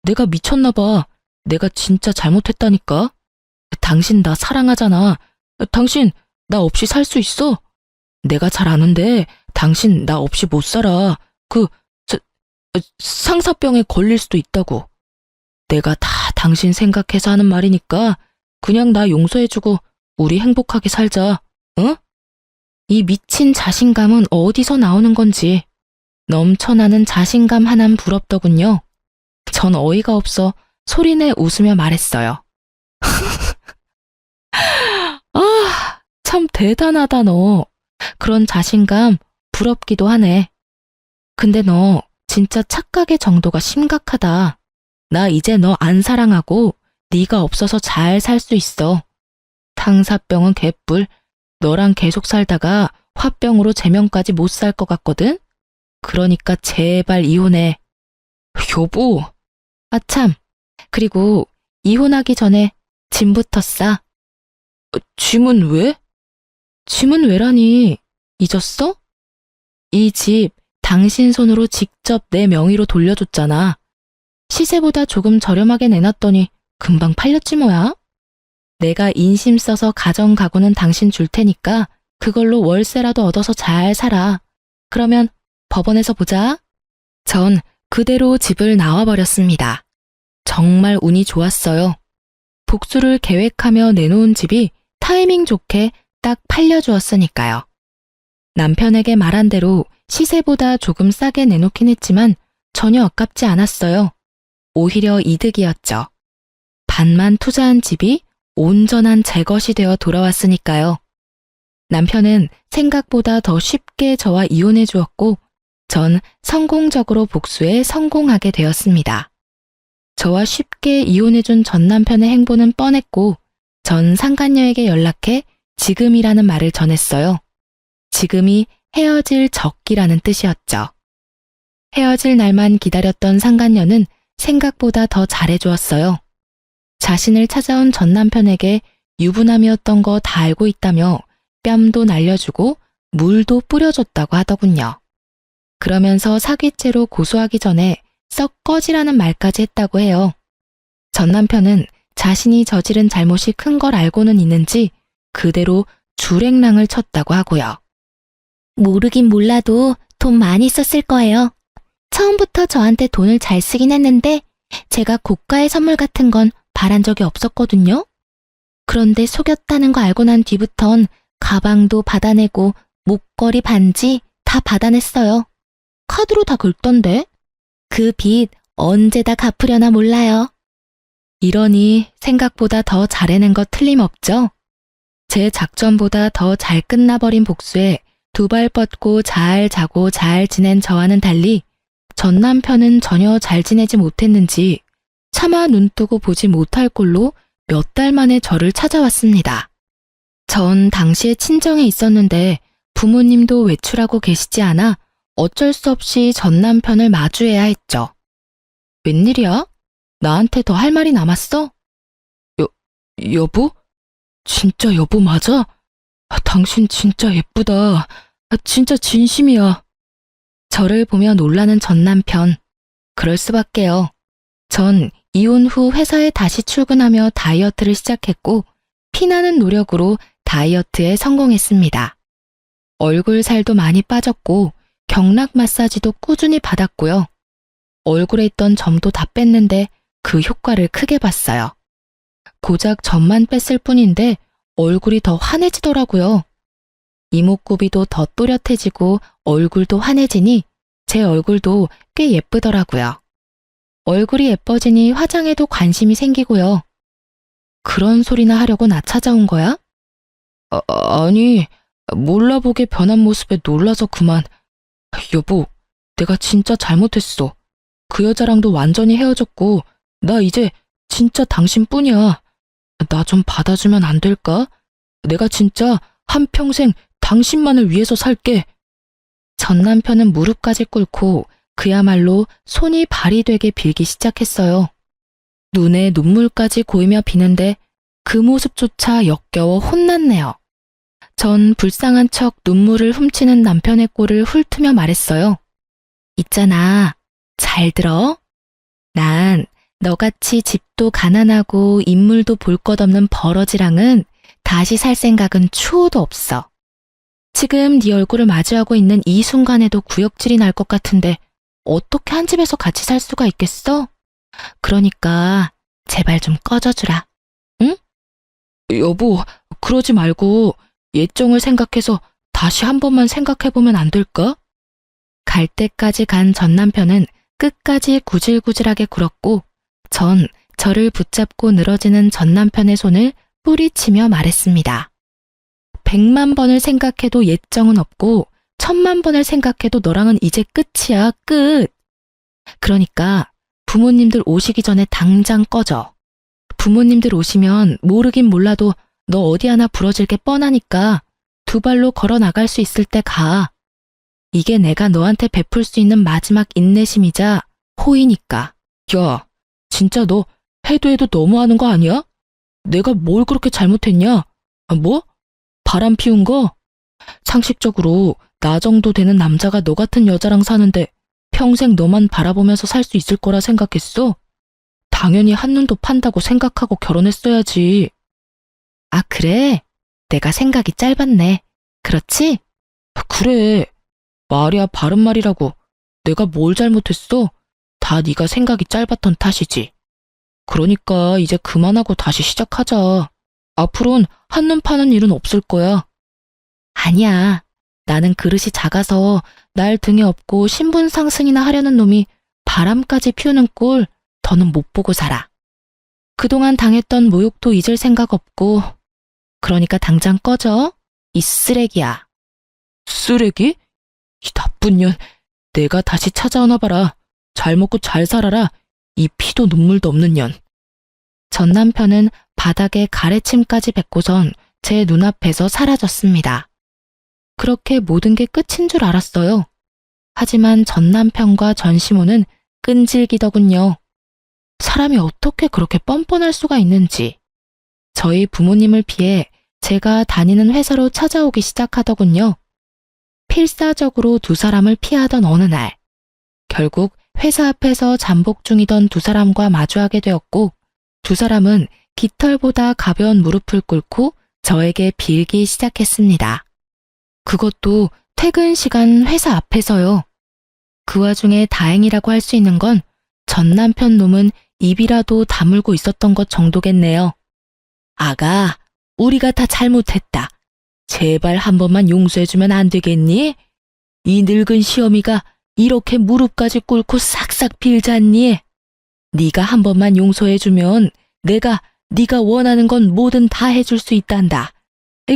내가 미쳤나 봐. 내가 진짜 잘못했다니까. 당신 나 사랑하잖아. 당신 나 없이 살 수 있어? 내가 잘 아는데 당신 나 없이 못 살아. 상사병에 걸릴 수도 있다고. 내가 다 당신 생각해서 하는 말이니까 그냥 나 용서해주고 우리 행복하게 살자. 응? 이 미친 자신감은 어디서 나오는 건지. 넘쳐나는 자신감 하나는 부럽더군요. 전 어이가 없어 소리내 웃으며 말했어요. 참 대단하다 너. 그런 자신감 부럽기도 하네. 근데 너 진짜 착각의 정도가 심각하다. 나 이제 너 안 사랑하고 네가 없어서 잘 살 수 있어. 탕사병은 개뿔. 너랑 계속 살다가 화병으로 제명까지 못 살 것 같거든? 그러니까 제발 이혼해. 여보. 아참. 그리고 이혼하기 전에 짐부터 싸. 짐은 왜? 짐은 왜라니? 잊었어? 이 집 당신 손으로 직접 내 명의로 돌려줬잖아. 시세보다 조금 저렴하게 내놨더니 금방 팔렸지 뭐야? 내가 인심 써서 가정 가구는 당신 줄 테니까 그걸로 월세라도 얻어서 잘 살아. 그러면 법원에서 보자. 전 그대로 집을 나와버렸습니다. 정말 운이 좋았어요. 복수를 계획하며 내놓은 집이 타이밍 좋게 딱 팔려주었으니까요. 남편에게 말한 대로 시세보다 조금 싸게 내놓긴 했지만 전혀 아깝지 않았어요. 오히려 이득이었죠. 반만 투자한 집이 온전한 제 것이 되어 돌아왔으니까요. 남편은 생각보다 더 쉽게 저와 이혼해 주었고 전 성공적으로 복수에 성공하게 되었습니다. 저와 쉽게 이혼해준 전 남편의 행보는 뻔했고 전 상간녀에게 연락해 지금이라는 말을 전했어요. 지금이 헤어질 적기라는 뜻이었죠. 헤어질 날만 기다렸던 상간녀는 생각보다 더 잘해주었어요. 자신을 찾아온 전 남편에게 유부남이었던 거 다 알고 있다며 뺨도 날려주고 물도 뿌려줬다고 하더군요. 그러면서 사기죄로 고소하기 전에 썩 꺼지라는 말까지 했다고 해요. 전 남편은 자신이 저지른 잘못이 큰 걸 알고는 있는지 그대로 줄행랑을 쳤다고 하고요. 모르긴 몰라도 돈 많이 썼을 거예요. 처음부터 저한테 돈을 잘 쓰긴 했는데 제가 고가의 선물 같은 건 바란 적이 없었거든요. 그런데 속였다는 거 알고 난 뒤부턴 가방도 받아내고 목걸이, 반지 다 받아냈어요. 카드로 다 긁던데. 그 빚 언제 다 갚으려나 몰라요. 이러니 생각보다 더 잘해낸 거 틀림없죠? 제 작전보다 더 잘 끝나버린 복수에 두 발 뻗고 잘 자고 잘 지낸 저와는 달리 전 남편은 전혀 잘 지내지 못했는지 차마 눈뜨고 보지 못할 꼴로 몇 달 만에 저를 찾아왔습니다. 전 당시에 친정에 있었는데 부모님도 외출하고 계시지 않아 어쩔 수 없이 전 남편을 마주해야 했죠. 웬일이야? 나한테 더 할 말이 남았어? 여보? 진짜 여보 맞아? 당신 진짜 예쁘다. 진짜 진심이야. 저를 보며 놀라는 전 남편. 그럴 수밖에요. 전 이혼 후 회사에 다시 출근하며 다이어트를 시작했고 피나는 노력으로 다이어트에 성공했습니다. 얼굴 살도 많이 빠졌고 경락 마사지도 꾸준히 받았고요. 얼굴에 있던 점도 다 뺐는데 그 효과를 크게 봤어요. 고작 점만 뺐을 뿐인데 얼굴이 더 환해지더라고요. 이목구비도 더 또렷해지고 얼굴도 환해지니 제 얼굴도 꽤 예쁘더라고요. 얼굴이 예뻐지니 화장에도 관심이 생기고요. 그런 소리나 하려고 나 찾아온 거야? 아니, 몰라보게 변한 모습에 놀라서 그만. 여보, 내가 진짜 잘못했어. 그 여자랑도 완전히 헤어졌고 나 이제 진짜 당신뿐이야. 나 좀 받아주면 안 될까? 내가 진짜 한평생 당신만을 위해서 살게. 전 남편은 무릎까지 꿇고 그야말로 손이 발이 되게 빌기 시작했어요. 눈에 눈물까지 고이며 비는데 그 모습조차 역겨워 혼났네요. 전 불쌍한 척 눈물을 훔치는 남편의 꼴을 훑으며 말했어요. 있잖아, 잘 들어? 난 너같이 집도 가난하고 인물도 볼 것 없는 버러지랑은 다시 살 생각은 추호도 없어. 지금 네 얼굴을 마주하고 있는 이 순간에도 구역질이 날 것 같은데 어떻게 한 집에서 같이 살 수가 있겠어? 그러니까 제발 좀 꺼져주라. 응? 여보, 그러지 말고 예정을 생각해서 다시 한 번만 생각해보면 안 될까? 갈 때까지 간 전 남편은 끝까지 구질구질하게 굴었고 전 저를 붙잡고 늘어지는 전 남편의 손을 뿌리치며 말했습니다. 100만 번을 생각해도 예정은 없고 1000만 번을 생각해도 너랑은 이제 끝이야, 끝. 그러니까 부모님들 오시기 전에 당장 꺼져. 부모님들 오시면 모르긴 몰라도 너 어디 하나 부러질 게 뻔하니까 두 발로 걸어 나갈 수 있을 때 가. 이게 내가 너한테 베풀 수 있는 마지막 인내심이자 호의니까. 야, 진짜 너 해도 너무하는 거 아니야? 내가 뭘 그렇게 잘못했냐? 뭐? 바람 피운 거? 상식적으로 나 정도 되는 남자가 너 같은 여자랑 사는데 평생 너만 바라보면서 살 수 있을 거라 생각했어? 당연히 한눈도 판다고 생각하고 결혼했어야지. 아, 그래? 내가 생각이 짧았네. 그렇지? 그래. 말이야 바른 말이라고. 내가 뭘 잘못했어? 다 네가 생각이 짧았던 탓이지. 그러니까 이제 그만하고 다시 시작하자. 앞으론 한눈 파는 일은 없을 거야. 아니야. 나는 그릇이 작아서 날 등에 업고 신분 상승이나 하려는 놈이 바람까지 피우는 꼴 더는 못 보고 살아. 그동안 당했던 모욕도 잊을 생각 없고 그러니까 당장 꺼져. 이 쓰레기야. 쓰레기? 이 나쁜 년. 내가 다시 찾아오나 봐라. 잘 먹고 잘 살아라. 이 피도 눈물도 없는 년. 전 남편은 바닥에 가래침까지 뱉고선 제 눈앞에서 사라졌습니다. 그렇게 모든 게 끝인 줄 알았어요. 하지만 전 남편과 전 시모는 끈질기더군요. 사람이 어떻게 그렇게 뻔뻔할 수가 있는지. 저희 부모님을 피해 제가 다니는 회사로 찾아오기 시작하더군요. 필사적으로 두 사람을 피하던 어느 날, 결국 회사 앞에서 잠복 중이던 두 사람과 마주하게 되었고, 두 사람은 깃털보다 가벼운 무릎을 꿇고 저에게 빌기 시작했습니다. 그것도 퇴근 시간 회사 앞에서요. 그 와중에 다행이라고 할 수 있는 건 전 남편 놈은 입이라도 다물고 있었던 것 정도겠네요. 아가, 우리가 다 잘못했다. 제발 한 번만 용서해주면 안 되겠니? 이 늙은 시어미가 이렇게 무릎까지 꿇고 싹싹 빌잖니? 네가 한 번만 용서해주면 내가 네가 원하는 건 뭐든 다 해줄 수 있단다.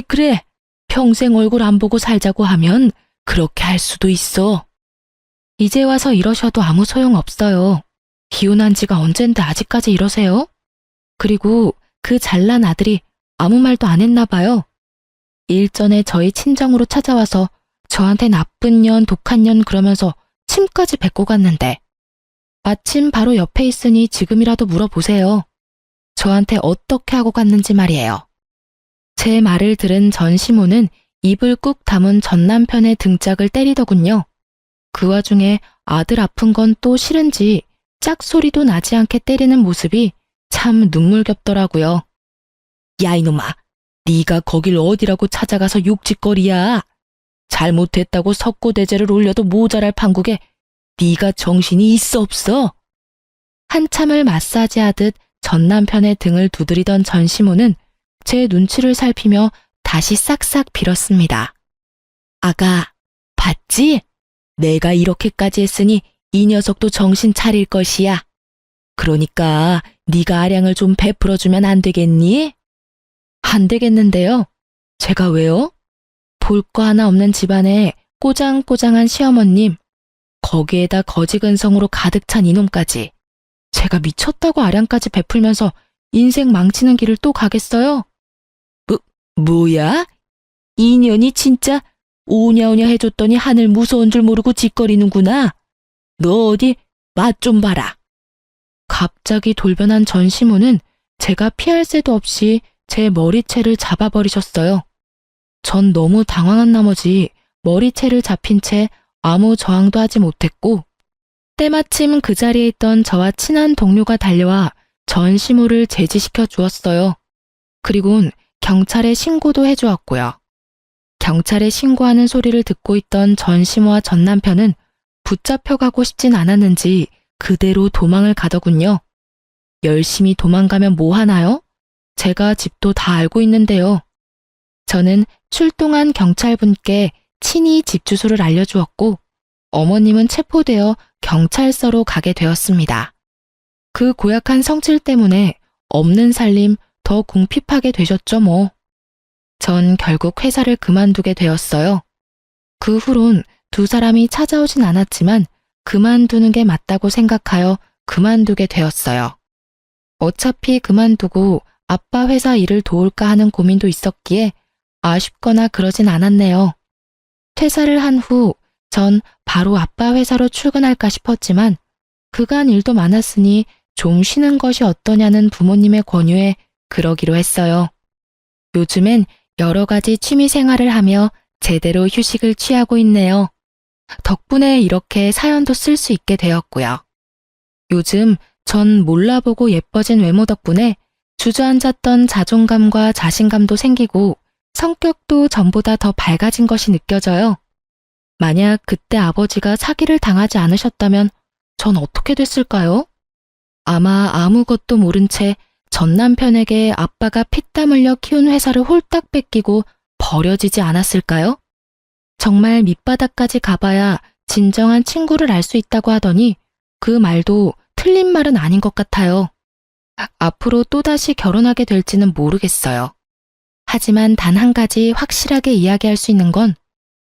그래, 평생 얼굴 안 보고 살자고 하면 그렇게 할 수도 있어. 이제 와서 이러셔도 아무 소용 없어요. 기혼한 지가 언젠데 아직까지 이러세요? 그리고 그 잘난 아들이 아무 말도 안 했나 봐요. 일전에 저희 친정으로 찾아와서 저한테 나쁜 년, 독한 년 그러면서 침까지 뱉고 갔는데 마침 바로 옆에 있으니 지금이라도 물어보세요. 저한테 어떻게 하고 갔는지 말이에요. 제 말을 들은 전 시모는 입을 꾹 다문 전 남편의 등짝을 때리더군요. 그 와중에 아들 아픈 건 또 싫은지 짝소리도 나지 않게 때리는 모습이 참 눈물겹더라고요. 야 이놈아, 네가 거길 어디라고 찾아가서 욕짓거리야. 잘못했다고 석고대죄를 올려도 모자랄 판국에 네가 정신이 있어 없어? 한참을 마사지하듯 전 남편의 등을 두드리던 전 시모는 제 눈치를 살피며 다시 싹싹 빌었습니다. 아가, 봤지? 내가 이렇게까지 했으니 이 녀석도 정신 차릴 것이야. 그러니까 네가 아량을 좀 베풀어주면 안 되겠니? 안 되겠는데요. 제가 왜요? 볼 거 하나 없는 집안에 꼬장꼬장한 시어머님, 거기에다 거지근성으로 가득 찬 이놈까지. 제가 미쳤다고 아량까지 베풀면서 인생 망치는 길을 또 가겠어요? 뭐야? 이 년이 진짜 오냐오냐 해줬더니 하늘 무서운 줄 모르고 짓거리는구나. 너 어디 맛 좀 봐라. 갑자기 돌변한 전 시모는 제가 피할 새도 없이 제 머리채를 잡아버리셨어요. 전 너무 당황한 나머지 머리채를 잡힌 채 아무 저항도 하지 못했고, 때마침 그 자리에 있던 저와 친한 동료가 달려와 전 시모를 제지시켜 주었어요. 그리곤 경찰에 신고도 해주었고요. 경찰에 신고하는 소리를 듣고 있던 전 시모와 전 남편은 붙잡혀가고 싶진 않았는지 그대로 도망을 가더군요. 열심히 도망가면 뭐 하나요? 제가 집도 다 알고 있는데요. 저는 출동한 경찰분께 친히 집 주소를 알려주었고, 어머님은 체포되어 경찰서로 가게 되었습니다. 그 고약한 성질 때문에 없는 살림 더 궁핍하게 되셨죠 뭐. 전 결국 회사를 그만두게 되었어요. 그 후론 두 사람이 찾아오진 않았지만 그만두는 게 맞다고 생각하여 그만두게 되었어요. 어차피 그만두고 아빠 회사 일을 도울까 하는 고민도 있었기에 아쉽거나 그러진 않았네요. 퇴사를 한 후 전 바로 아빠 회사로 출근할까 싶었지만 그간 일도 많았으니 좀 쉬는 것이 어떠냐는 부모님의 권유에 그러기로 했어요. 요즘엔 여러 가지 취미 생활을 하며 제대로 휴식을 취하고 있네요. 덕분에 이렇게 사연도 쓸 수 있게 되었고요. 요즘 전 몰라보고 예뻐진 외모 덕분에 주저앉았던 자존감과 자신감도 생기고 성격도 전보다 더 밝아진 것이 느껴져요. 만약 그때 아버지가 사기를 당하지 않으셨다면 전 어떻게 됐을까요? 아마 아무것도 모른 채 전 남편에게 아빠가 피땀 흘려 키운 회사를 홀딱 뺏기고 버려지지 않았을까요? 정말 밑바닥까지 가봐야 진정한 친구를 알 수 있다고 하더니 그 말도 틀린 말은 아닌 것 같아요. 앞으로 또다시 결혼하게 될지는 모르겠어요. 하지만 단 한 가지 확실하게 이야기할 수 있는 건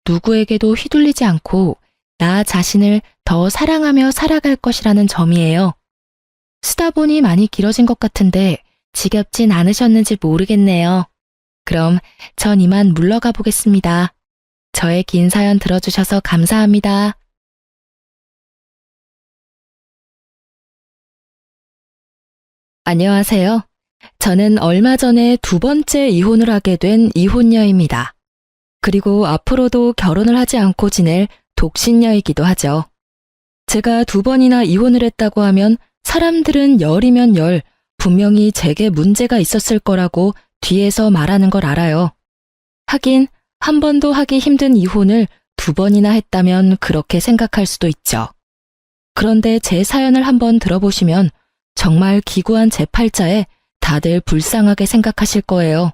누구에게도 휘둘리지 않고 나 자신을 더 사랑하며 살아갈 것이라는 점이에요. 쓰다 보니 많이 길어진 것 같은데 지겹진 않으셨는지 모르겠네요. 그럼 전 이만 물러가 보겠습니다. 저의 긴 사연 들어주셔서 감사합니다. 안녕하세요. 저는 얼마 전에 두 번째 이혼을 하게 된 이혼녀입니다. 그리고 앞으로도 결혼을 하지 않고 지낼 독신녀이기도 하죠. 제가 두 번이나 이혼을 했다고 하면 사람들은 열이면 열, 분명히 제게 문제가 있었을 거라고 뒤에서 말하는 걸 알아요. 하긴 한 번도 하기 힘든 이혼을 두 번이나 했다면 그렇게 생각할 수도 있죠. 그런데 제 사연을 한번 들어보시면 정말 기구한 제 팔자에 다들 불쌍하게 생각하실 거예요.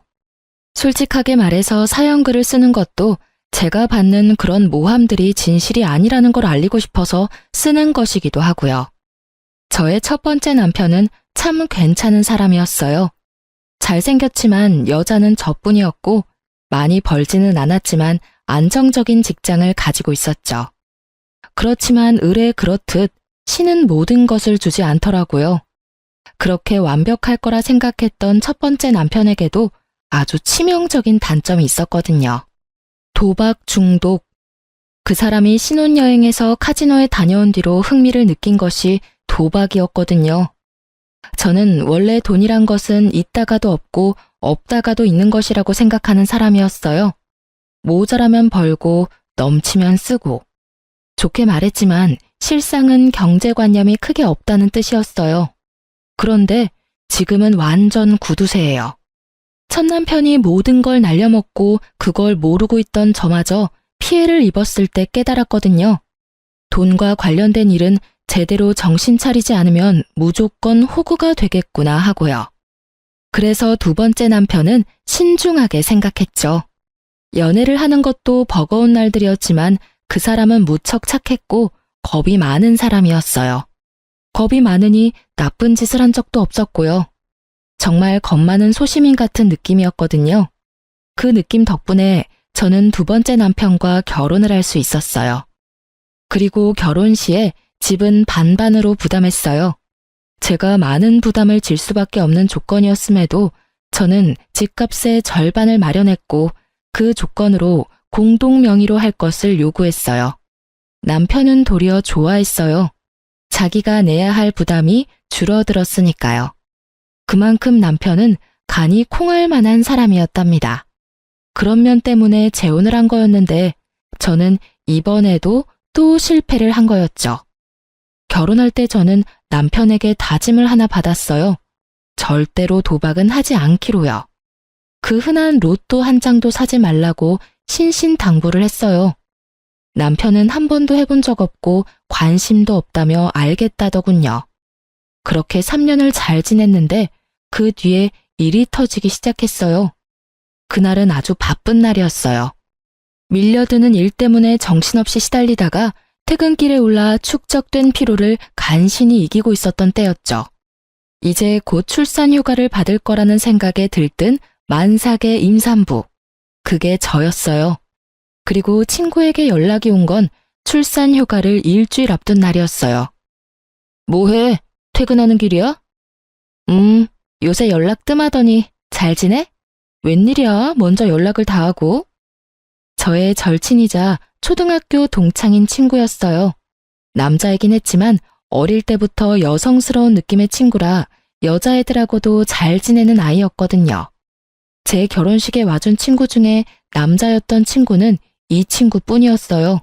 솔직하게 말해서 사연글을 쓰는 것도 제가 받는 그런 모함들이 진실이 아니라는 걸 알리고 싶어서 쓰는 것이기도 하고요. 저의 첫 번째 남편은 참 괜찮은 사람이었어요. 잘생겼지만 여자는 저뿐이었고 많이 벌지는 않았지만 안정적인 직장을 가지고 있었죠. 그렇지만 을에 그렇듯 신은 모든 것을 주지 않더라고요. 그렇게 완벽할 거라 생각했던 첫 번째 남편에게도 아주 치명적인 단점이 있었거든요. 도박 중독. 그 사람이 신혼여행에서 카지노에 다녀온 뒤로 흥미를 느낀 것이 도박이었거든요. 저는 원래 돈이란 것은 있다가도 없고 없다가도 있는 것이라고 생각하는 사람이었어요. 모자라면 벌고 넘치면 쓰고. 좋게 말했지만 실상은 경제관념이 크게 없다는 뜻이었어요. 그런데 지금은 완전 구두쇠예요. 첫 남편이 모든 걸 날려먹고 그걸 모르고 있던 저마저 피해를 입었을 때 깨달았거든요. 돈과 관련된 일은 제대로 정신 차리지 않으면 무조건 호구가 되겠구나 하고요. 그래서 두 번째 남편은 신중하게 생각했죠. 연애를 하는 것도 버거운 날들이었지만 그 사람은 무척 착했고 겁이 많은 사람이었어요. 겁이 많으니 나쁜 짓을 한 적도 없었고요. 정말 겁 많은 소시민 같은 느낌이었거든요. 그 느낌 덕분에 저는 두 번째 남편과 결혼을 할 수 있었어요. 그리고 결혼 시에 집은 반반으로 부담했어요. 제가 많은 부담을 질 수밖에 없는 조건이었음에도 저는 집값의 절반을 마련했고 그 조건으로 공동 명의로 할 것을 요구했어요. 남편은 도리어 좋아했어요. 자기가 내야 할 부담이 줄어들었으니까요. 그만큼 남편은 간이 콩할 만한 사람이었답니다. 그런 면 때문에 재혼을 한 거였는데 저는 이번에도 또 실패를 한 거였죠. 결혼할 때 저는 남편에게 다짐을 하나 받았어요. 절대로 도박은 하지 않기로요. 그 흔한 로또 한 장도 사지 말라고 신신당부를 했어요. 남편은 한 번도 해본 적 없고 관심도 없다며 알겠다더군요. 그렇게 3년을 잘 지냈는데 그 뒤에 일이 터지기 시작했어요. 그날은 아주 바쁜 날이었어요. 밀려드는 일 때문에 정신없이 시달리다가 퇴근길에 올라 축적된 피로를 간신히 이기고 있었던 때였죠. 이제 곧 출산 휴가를 받을 거라는 생각에 들뜬 만삭의 임산부. 그게 저였어요. 그리고 친구에게 연락이 온 건 출산 휴가를 일주일 앞둔 날이었어요. 뭐해? 퇴근하는 길이야? 요새 연락 뜸하더니 잘 지내? 웬일이야? 먼저 연락을 다 하고. 저의 절친이자 초등학교 동창인 친구였어요. 남자이긴 했지만 어릴 때부터 여성스러운 느낌의 친구라 여자애들하고도 잘 지내는 아이였거든요. 제 결혼식에 와준 친구 중에 남자였던 친구는 이 친구뿐이었어요.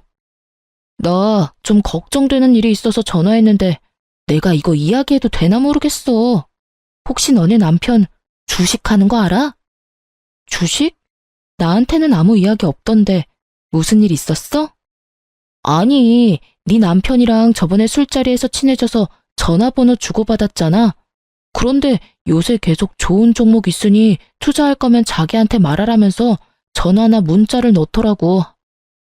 나 좀 걱정되는 일이 있어서 전화했는데 내가 이거 이야기해도 되나 모르겠어. 혹시 너네 남편 주식하는 거 알아? 주식? 나한테는 아무 이야기 없던데 무슨 일 있었어? 아니, 네 남편이랑 저번에 술자리에서 친해져서 전화번호 주고받았잖아. 그런데 요새 계속 좋은 종목 있으니 투자할 거면 자기한테 말하라면서 전화나 문자를 넣더라고.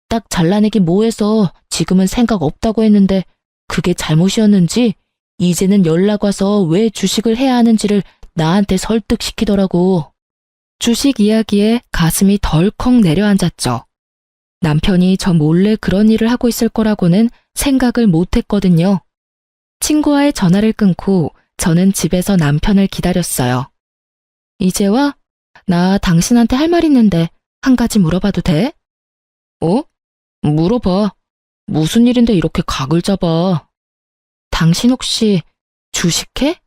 딱 잘라내기 뭐해서 지금은 생각 없다고 했는데 그게 잘못이었는지 이제는 연락 와서 왜 주식을 해야 하는지를 나한테 설득시키더라고. 주식 이야기에 가슴이 덜컥 내려앉았죠. 남편이 저 몰래 그런 일을 하고 있을 거라고는 생각을 못 했거든요. 친구와의 전화를 끊고 저는 집에서 남편을 기다렸어요. 이제 와? 나 당신한테 할 말 있는데 한 가지 물어봐도 돼? 어? 물어봐. 무슨 일인데 이렇게 각을 잡아? 당신 혹시 주식해?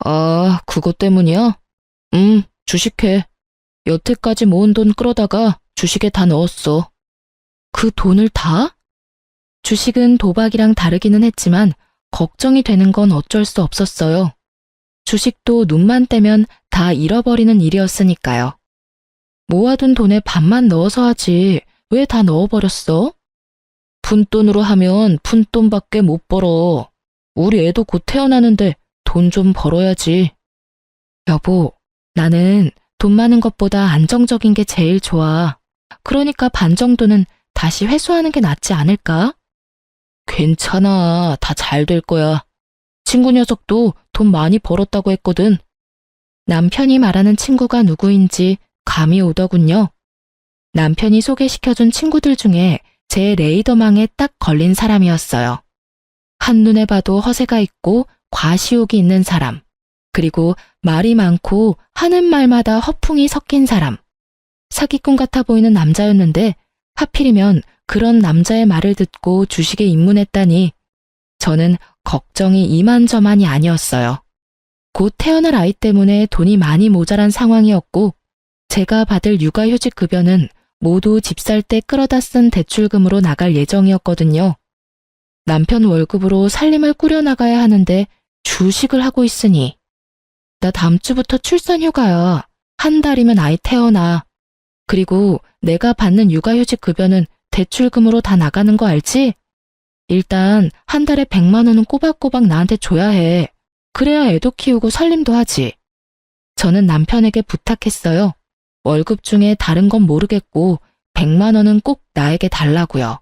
아, 그것 때문이야? 주식해. 여태까지 모은 돈 끌어다가 주식에 다 넣었어. 그 돈을 다? 주식은 도박이랑 다르기는 했지만 걱정이 되는 건 어쩔 수 없었어요. 주식도 눈만 떼면 다 잃어버리는 일이었으니까요. 모아둔 돈에 반만 넣어서 하지 왜 다 넣어버렸어? 푼돈으로 하면 푼돈밖에 못 벌어. 우리 애도 곧 태어나는데 돈 좀 벌어야지. 여보, 나는 돈 많은 것보다 안정적인 게 제일 좋아. 그러니까 반 정도는 다시 회수하는 게 낫지 않을까? 괜찮아. 다 잘 될 거야. 친구 녀석도 돈 많이 벌었다고 했거든. 남편이 말하는 친구가 누구인지 감이 오더군요. 남편이 소개시켜준 친구들 중에 제 레이더망에 딱 걸린 사람이었어요. 한눈에 봐도 허세가 있고 과시욕이 있는 사람, 그리고 말이 많고 하는 말마다 허풍이 섞인 사람. 사기꾼 같아 보이는 남자였는데 하필이면 그런 남자의 말을 듣고 주식에 입문했다니 저는 걱정이 이만저만이 아니었어요. 곧 태어날 아이 때문에 돈이 많이 모자란 상황이었고 제가 받을 육아휴직 급여는 모두 집 살 때 끌어다 쓴 대출금으로 나갈 예정이었거든요. 남편 월급으로 살림을 꾸려나가야 하는데 주식을 하고 있으니 나 다음 주부터 출산휴가야. 한 달이면 아이 태어나. 그리고 내가 받는 육아휴직 급여는 대출금으로 다 나가는 거 알지? 일단 한 달에 100만 원은 꼬박꼬박 나한테 줘야 해. 그래야 애도 키우고 살림도 하지. 저는 남편에게 부탁했어요. 월급 중에 다른 건 모르겠고 100만 원은 꼭 나에게 달라고요.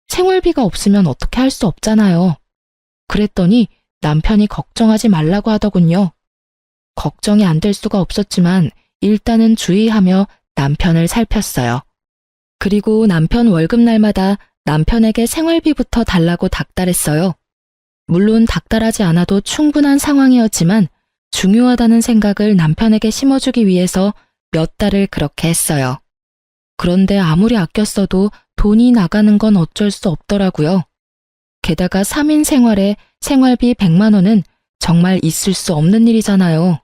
생활비가 없으면 어떻게 할 수 없잖아요. 그랬더니 남편이 걱정하지 말라고 하더군요. 걱정이 안 될 수가 없었지만 일단은 주의하며 남편을 살폈어요. 그리고 남편 월급날마다 남편에게 생활비부터 달라고 닥달했어요. 물론 닥달하지 않아도 충분한 상황이었지만 중요하다는 생각을 남편에게 심어주기 위해서 몇 달을 그렇게 했어요. 그런데 아무리 아껴 써도 돈이 나가는 건 어쩔 수 없더라고요. 게다가 3인 생활에 생활비 100만 원은 정말 있을 수 없는 일이잖아요.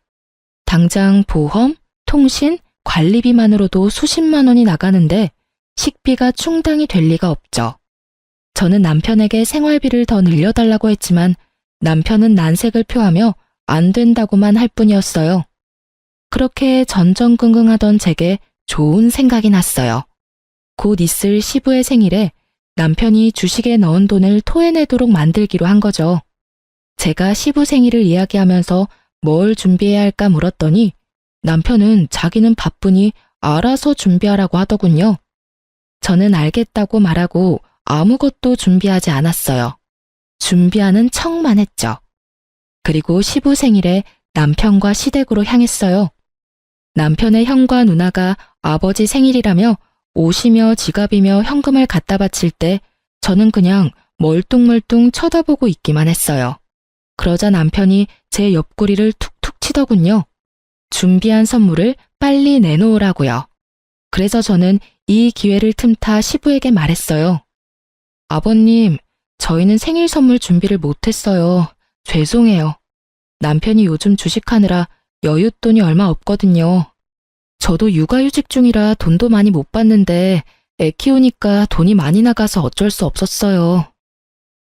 당장 보험, 통신, 관리비만으로도 수십만 원이 나가는데 식비가 충당이 될 리가 없죠. 저는 남편에게 생활비를 더 늘려달라고 했지만 남편은 난색을 표하며 안 된다고만 할 뿐이었어요. 그렇게 전전긍긍하던 제게 좋은 생각이 났어요. 곧 있을 시부의 생일에 남편이 주식에 넣은 돈을 토해내도록 만들기로 한 거죠. 제가 시부 생일을 이야기하면서 뭘 준비해야 할까 물었더니 남편은 자기는 바쁘니 알아서 준비하라고 하더군요. 저는 알겠다고 말하고 아무것도 준비하지 않았어요. 준비하는 척만 했죠. 그리고 시부 생일에 남편과 시댁으로 향했어요. 남편의 형과 누나가 아버지 생일이라며 옷이며 지갑이며 현금을 갖다 바칠 때 저는 그냥 멀뚱멀뚱 쳐다보고 있기만 했어요. 그러자 남편이 제 옆구리를 툭툭 치더군요. 준비한 선물을 빨리 내놓으라고요. 그래서 저는 이 기회를 틈타 시부에게 말했어요. 아버님, 저희는 생일 선물 준비를 못했어요. 죄송해요. 남편이 요즘 주식하느라 여윳돈이 얼마 없거든요. 저도 육아휴직 중이라 돈도 많이 못 받는데 애 키우니까 돈이 많이 나가서 어쩔 수 없었어요.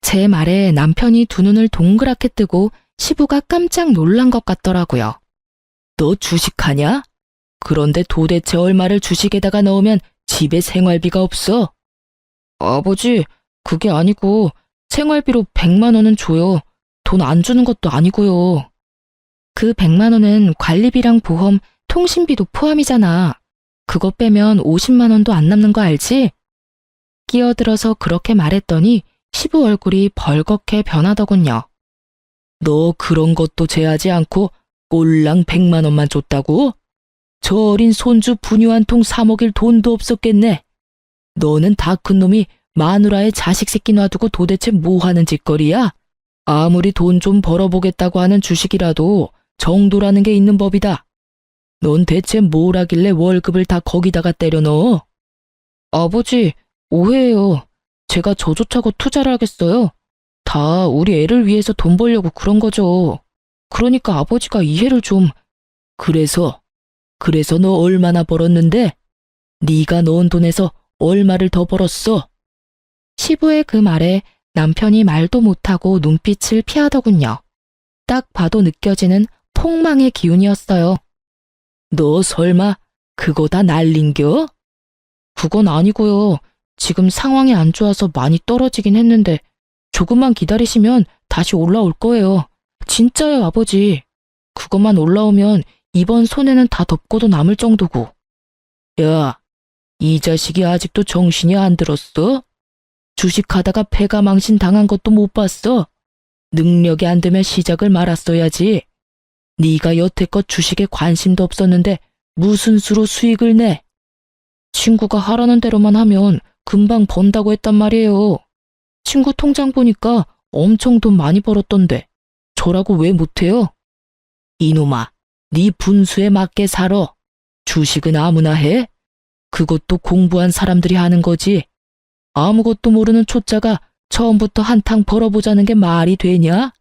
제 말에 남편이 두 눈을 동그랗게 뜨고 시부가 깜짝 놀란 것 같더라고요. 너 주식하냐? 그런데 도대체 얼마를 주식에다가 넣으면 집에 생활비가 없어? 아버지, 그게 아니고 생활비로 100만 원은 줘요. 돈 안 주는 것도 아니고요. 그 100만 원은 관리비랑 보험, 통신비도 포함이잖아. 그거 빼면 50만 원도 안 남는 거 알지? 끼어들어서 그렇게 말했더니 시부 얼굴이 벌겋게 변하더군요. 너 그런 것도 제하지 않고 꼴랑 100만 원만 줬다고? 저 어린 손주 분유 한 통 사 먹일 돈도 없었겠네. 너는 다 큰 놈이 마누라의 자식 새끼 놔두고 도대체 뭐 하는 짓거리야? 아무리 돈 좀 벌어보겠다고 하는 주식이라도 정도라는 게 있는 법이다. 넌 대체 뭘 하길래 월급을 다 거기다가 때려 넣어? 아버지, 오해예요. 제가 저조차고 투자를 하겠어요. 다 우리 애를 위해서 돈 벌려고 그런 거죠. 그러니까 아버지가 이해를 좀... 그래서 너 얼마나 벌었는데? 네가 넣은 돈에서 얼마를 더 벌었어? 시부의 그 말에 남편이 말도 못하고 눈빛을 피하더군요. 딱 봐도 느껴지는 폭망의 기운이었어요. 너 설마 그거 다 날린겨? 그건 아니고요. 지금 상황이 안 좋아서 많이 떨어지긴 했는데 조금만 기다리시면 다시 올라올 거예요. 진짜요, 아버지. 그것만 올라오면 이번 손해는 다 덮고도 남을 정도고. 야, 이 자식이 아직도 정신이 안 들었어? 주식하다가 패가 망신 당한 것도 못 봤어? 능력이 안 되면 시작을 말았어야지. 네가 여태껏 주식에 관심도 없었는데 무슨 수로 수익을 내? 친구가 하라는 대로만 하면 금방 번다고 했단 말이에요. 친구 통장 보니까 엄청 돈 많이 벌었던데 저라고 왜 못해요? 이놈아, 네 분수에 맞게 살아. 주식은 아무나 해? 그것도 공부한 사람들이 하는 거지. 아무것도 모르는 초짜가 처음부터 한탕 벌어보자는 게 말이 되냐?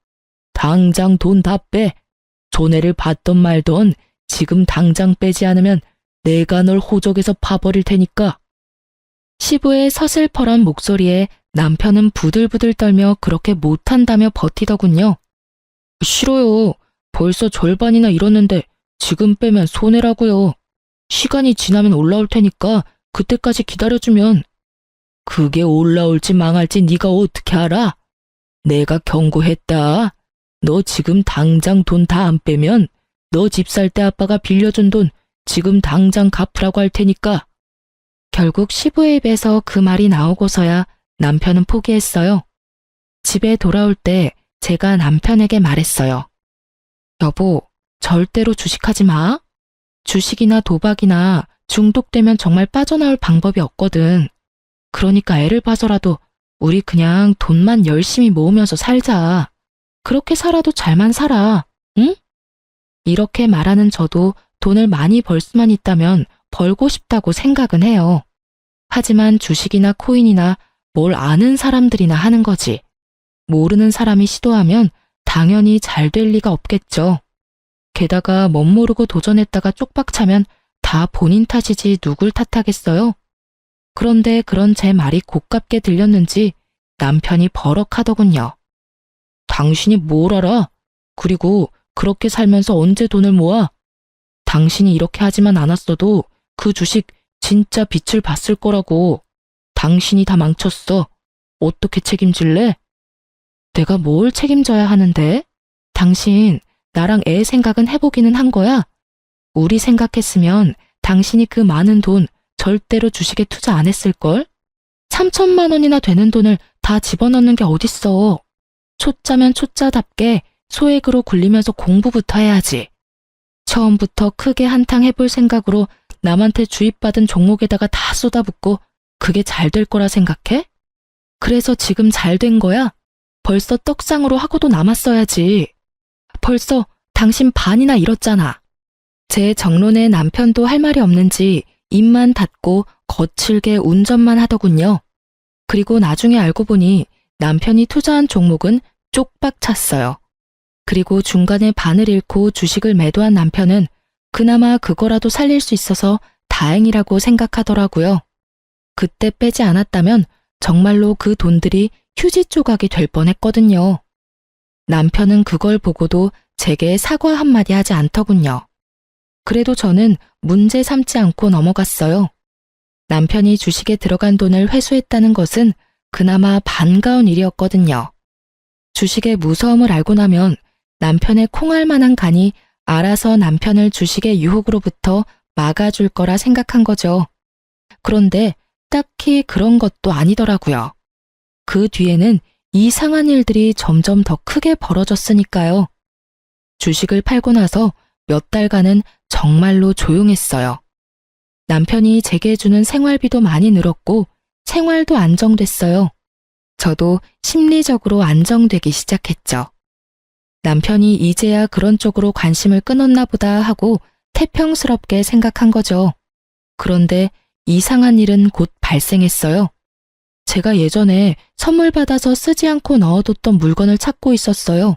당장 돈 다 빼. 손해를 봤던 말던 지금 당장 빼지 않으면 내가 널 호적에서 파버릴 테니까. 시부의 서슬퍼런 목소리에 남편은 부들부들 떨며 그렇게 못한다며 버티더군요. 싫어요. 벌써 절반이나 잃었는데 지금 빼면 손해라고요. 시간이 지나면 올라올 테니까 그때까지 기다려주면. 그게 올라올지 망할지 네가 어떻게 알아? 내가 경고했다. 너 지금 당장 돈 다 안 빼면 너 집 살 때 아빠가 빌려준 돈 지금 당장 갚으라고 할 테니까. 결국 시부의 입에서 그 말이 나오고서야 남편은 포기했어요. 집에 돌아올 때 제가 남편에게 말했어요. 여보, 절대로 주식하지 마. 주식이나 도박이나 중독되면 정말 빠져나올 방법이 없거든. 그러니까 애를 봐서라도 우리 그냥 돈만 열심히 모으면서 살자. 그렇게 살아도 잘만 살아, 응? 이렇게 말하는 저도 돈을 많이 벌 수만 있다면 벌고 싶다고 생각은 해요. 하지만 주식이나 코인이나 뭘 아는 사람들이나 하는 거지. 모르는 사람이 시도하면 당연히 잘 될 리가 없겠죠. 게다가 멋모르고 도전했다가 쪽박 차면 다 본인 탓이지 누굴 탓하겠어요? 그런데 그런 제 말이 고깝게 들렸는지 남편이 버럭하더군요. 당신이 뭘 알아? 그리고 그렇게 살면서 언제 돈을 모아? 당신이 이렇게 하지만 않았어도 그 주식 진짜 빛을 봤을 거라고. 당신이 다 망쳤어. 어떻게 책임질래? 내가 뭘 책임져야 하는데? 당신 나랑 애 생각은 해보기는 한 거야? 우리 생각했으면 당신이 그 많은 돈 절대로 주식에 투자 안 했을걸? 3천만 원이나 되는 돈을 다 집어넣는 게 어딨어. 초짜면 초짜답게 소액으로 굴리면서 공부부터 해야지. 처음부터 크게 한탕 해볼 생각으로 남한테 주입받은 종목에다가 다 쏟아붓고 그게 잘 될 거라 생각해? 그래서 지금 잘 된 거야? 벌써 떡상으로 하고도 남았어야지. 벌써 당신 반이나 잃었잖아. 제 정론에 남편도 할 말이 없는지 입만 닫고 거칠게 운전만 하더군요. 그리고 나중에 알고 보니 남편이 투자한 종목은 쪽박 찼어요. 그리고 중간에 반을 잃고 주식을 매도한 남편은 그나마 그거라도 살릴 수 있어서 다행이라고 생각하더라고요. 그때 빼지 않았다면 정말로 그 돈들이 휴지 조각이 될 뻔했거든요. 남편은 그걸 보고도 제게 사과 한마디 하지 않더군요. 그래도 저는 문제 삼지 않고 넘어갔어요. 남편이 주식에 들어간 돈을 회수했다는 것은 그나마 반가운 일이었거든요. 주식의 무서움을 알고 나면 남편의 콩알 만한 간이 알아서 남편을 주식의 유혹으로부터 막아줄 거라 생각한 거죠. 그런데 딱히 그런 것도 아니더라고요. 그 뒤에는 이상한 일들이 점점 더 크게 벌어졌으니까요. 주식을 팔고 나서 몇 달간은 정말로 조용했어요. 남편이 제게 주는 생활비도 많이 늘었고 생활도 안정됐어요. 저도 심리적으로 안정되기 시작했죠. 남편이 이제야 그런 쪽으로 관심을 끊었나 보다 하고 태평스럽게 생각한 거죠. 그런데 이상한 일은 곧 발생했어요. 제가 예전에 선물 받아서 쓰지 않고 넣어뒀던 물건을 찾고 있었어요.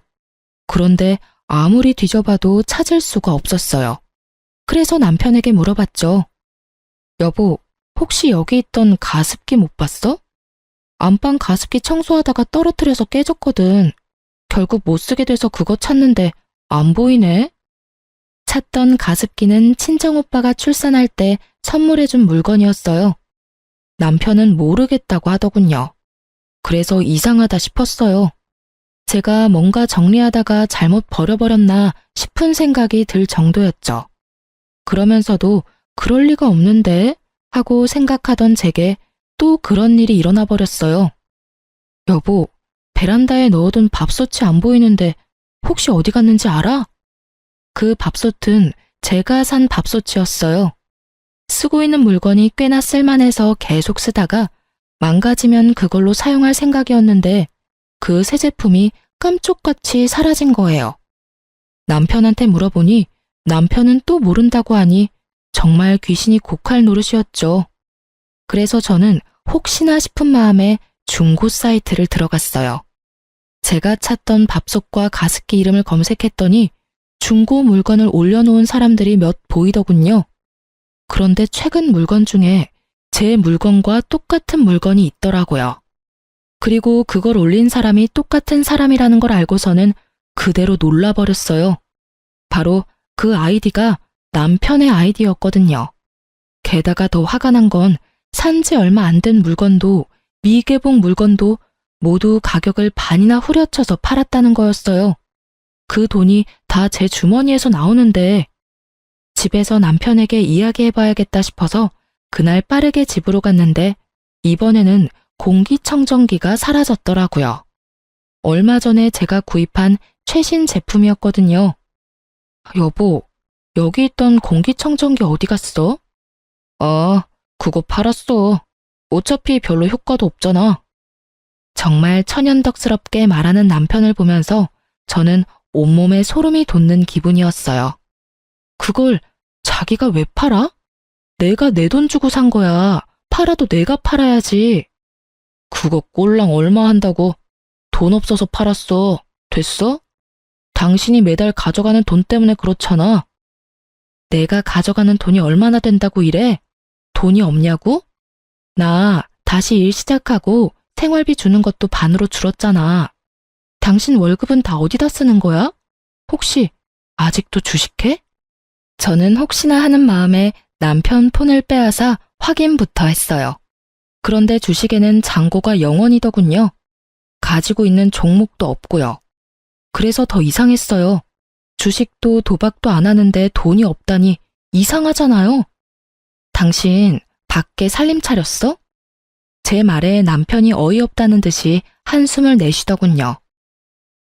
그런데 아무리 뒤져봐도 찾을 수가 없었어요. 그래서 남편에게 물어봤죠. 여보, 혹시 여기 있던 가습기 못 봤어? 안방 가습기 청소하다가 떨어뜨려서 깨졌거든. 결국 못 쓰게 돼서 그거 찾는데 안 보이네. 찾던 가습기는 친정오빠가 출산할 때 선물해준 물건이었어요. 남편은 모르겠다고 하더군요. 그래서 이상하다 싶었어요. 제가 뭔가 정리하다가 잘못 버려버렸나 싶은 생각이 들 정도였죠. 그러면서도 그럴 리가 없는데 하고 생각하던 제게 또 그런 일이 일어나 버렸어요. 여보, 베란다에 넣어둔 밥솥이 안 보이는데 혹시 어디 갔는지 알아? 그 밥솥은 제가 산 밥솥이었어요. 쓰고 있는 물건이 꽤나 쓸만해서 계속 쓰다가 망가지면 그걸로 사용할 생각이었는데 그 새 제품이 깜쪽같이 사라진 거예요. 남편한테 물어보니 남편은 또 모른다고 하니 정말 귀신이 곡할 노릇이었죠. 그래서 저는 혹시나 싶은 마음에 중고 사이트를 들어갔어요. 제가 찾던 밥솥과 가습기 이름을 검색했더니 중고 물건을 올려놓은 사람들이 몇 보이더군요. 그런데 최근 물건 중에 제 물건과 똑같은 물건이 있더라고요. 그리고 그걸 올린 사람이 똑같은 사람이라는 걸 알고서는 그대로 놀라버렸어요. 바로 그 아이디가 남편의 아이디였거든요. 게다가 더 화가 난 건 산지 얼마 안 된 물건도 미개봉 물건도 모두 가격을 반이나 후려쳐서 팔았다는 거였어요. 그 돈이 다 제 주머니에서 나오는데 집에서 남편에게 이야기해봐야겠다 싶어서 그날 빠르게 집으로 갔는데 이번에는 공기청정기가 사라졌더라고요. 얼마 전에 제가 구입한 최신 제품이었거든요. 여보, 여기 있던 공기청정기 어디 갔어? 아, 그거 팔았어. 어차피 별로 효과도 없잖아. 정말 천연덕스럽게 말하는 남편을 보면서 저는 온몸에 소름이 돋는 기분이었어요. 그걸 자기가 왜 팔아? 내가 내 돈 주고 산 거야. 팔아도 내가 팔아야지. 그거 꼴랑 얼마 한다고? 돈 없어서 팔았어. 됐어? 당신이 매달 가져가는 돈 때문에 그렇잖아. 내가 가져가는 돈이 얼마나 된다고 이래? 돈이 없냐고? 나 다시 일 시작하고 생활비 주는 것도 반으로 줄었잖아. 당신 월급은 다 어디다 쓰는 거야? 혹시 아직도 주식해? 저는 혹시나 하는 마음에 남편 폰을 빼앗아 확인부터 했어요. 그런데 주식에는 잔고가 0원이더군요. 가지고 있는 종목도 없고요. 그래서 더 이상했어요. 주식도 도박도 안 하는데 돈이 없다니 이상하잖아요. 당신 밖에 살림 차렸어? 제 말에 남편이 어이없다는 듯이 한숨을 내쉬더군요.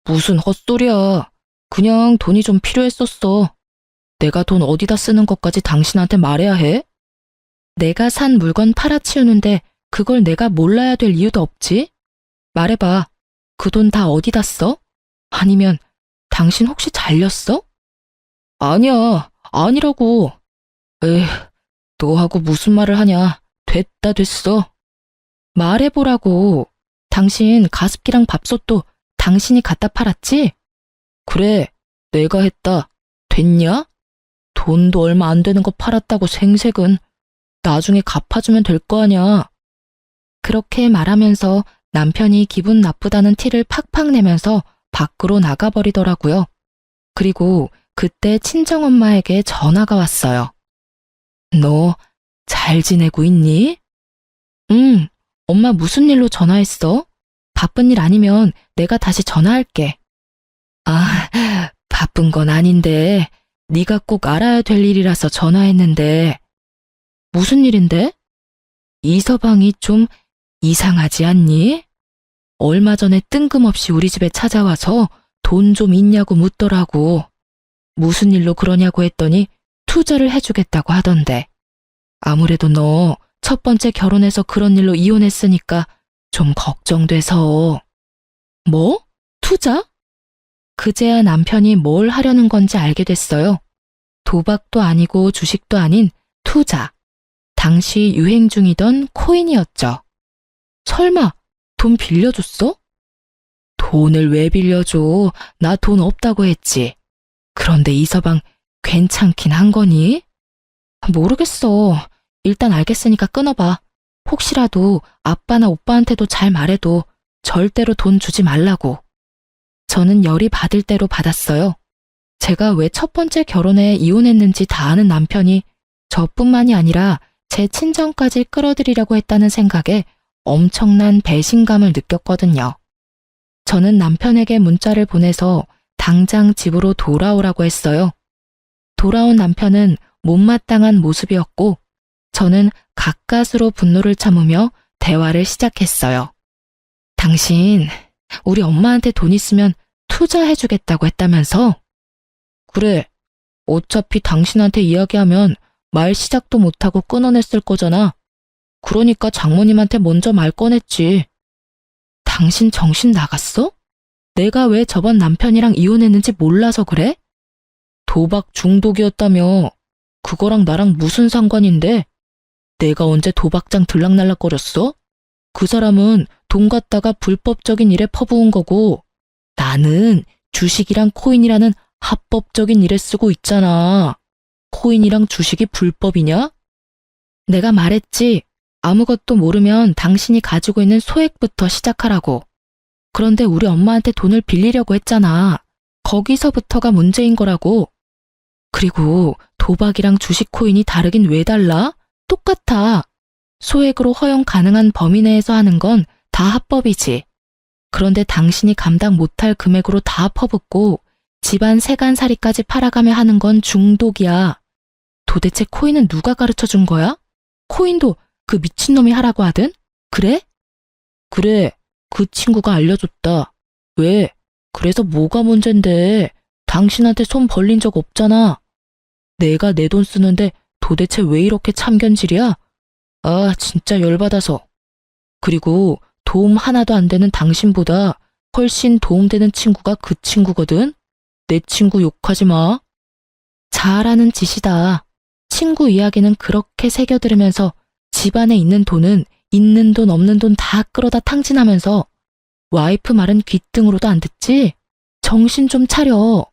무슨 헛소리야. 그냥 돈이 좀 필요했었어. 내가 돈 어디다 쓰는 것까지 당신한테 말해야 해? 내가 산 물건 팔아치우는데 그걸 내가 몰라야 될 이유도 없지? 말해봐. 그 돈 다 어디다 써? 아니면 당신 혹시 잘렸어? 아니야, 아니라고. 에휴, 너하고 무슨 말을 하냐. 됐다 됐어. 말해보라고. 당신 가습기랑 밥솥도 당신이 갖다 팔았지? 그래, 내가 했다. 됐냐? 돈도 얼마 안 되는 거 팔았다고 생색은. 나중에 갚아주면 될 거 아냐. 그렇게 말하면서 남편이 기분 나쁘다는 티를 팍팍 내면서 밖으로 나가버리더라고요. 그리고 그때 친정엄마에게 전화가 왔어요. 너 잘 지내고 있니? 응, 엄마 무슨 일로 전화했어? 바쁜 일 아니면 내가 다시 전화할게. 아, 바쁜 건 아닌데 네가 꼭 알아야 될 일이라서 전화했는데. 무슨 일인데? 이서방이 좀 이상하지 않니? 얼마 전에 뜬금없이 우리 집에 찾아와서 돈 좀 있냐고 묻더라고. 무슨 일로 그러냐고 했더니 투자를 해주겠다고 하던데. 아무래도 너 첫 번째 결혼해서 그런 일로 이혼했으니까 좀 걱정돼서. 뭐? 투자? 그제야 남편이 뭘 하려는 건지 알게 됐어요. 도박도 아니고 주식도 아닌 투자. 당시 유행 중이던 코인이었죠. 설마 돈 빌려줬어? 돈을 왜 빌려줘? 나 돈 없다고 했지. 그런데 이 서방 괜찮긴 한 거니? 모르겠어. 일단 알겠으니까 끊어봐. 혹시라도 아빠나 오빠한테도 잘 말해도 절대로 돈 주지 말라고. 저는 열이 받을 대로 받았어요. 제가 왜 첫 번째 결혼에 이혼했는지 다 아는 남편이 저뿐만이 아니라 제 친정까지 끌어들이려고 했다는 생각에 엄청난 배신감을 느꼈거든요. 저는 남편에게 문자를 보내서 당장 집으로 돌아오라고 했어요. 돌아온 남편은 못마땅한 모습이었고 저는 가까스로 분노를 참으며 대화를 시작했어요. 당신, 우리 엄마한테 돈 있으면 투자해주겠다고 했다면서? 그래, 어차피 당신한테 이야기하면 말 시작도 못하고 끊어냈을 거잖아. 그러니까 장모님한테 먼저 말 꺼냈지. 당신 정신 나갔어? 내가 왜 저번 남편이랑 이혼했는지 몰라서 그래? 도박 중독이었다며. 그거랑 나랑 무슨 상관인데? 내가 언제 도박장 들락날락거렸어? 그 사람은 돈 갖다가 불법적인 일에 퍼부은 거고 나는 주식이랑 코인이라는 합법적인 일에 쓰고 있잖아. 코인이랑 주식이 불법이냐? 내가 말했지. 아무것도 모르면 당신이 가지고 있는 소액부터 시작하라고. 그런데 우리 엄마한테 돈을 빌리려고 했잖아. 거기서부터가 문제인 거라고. 그리고 도박이랑 주식 코인이 다르긴 왜 달라? 똑같아. 소액으로 허용 가능한 범위 내에서 하는 건 다 합법이지. 그런데 당신이 감당 못할 금액으로 다 퍼붓고 집안 세간살이까지 팔아가며 하는 건 중독이야. 도대체 코인은 누가 가르쳐 준 거야? 코인도 그 미친놈이 하라고 하든? 그래? 그래, 그 친구가 알려줬다. 왜? 그래서 뭐가 문젠데? 당신한테 손 벌린 적 없잖아. 내가 내 돈 쓰는데 도대체 왜 이렇게 참견질이야? 아, 진짜 열받아서. 그리고 도움 하나도 안 되는 당신보다 훨씬 도움되는 친구가 그 친구거든? 내 친구 욕하지 마. 잘하는 짓이다. 친구 이야기는 그렇게 새겨 들으면서 집안에 있는 돈은 있는 돈 없는 돈 다 끌어다 탕진하면서 와이프 말은 귓등으로도 안 듣지? 정신 좀 차려.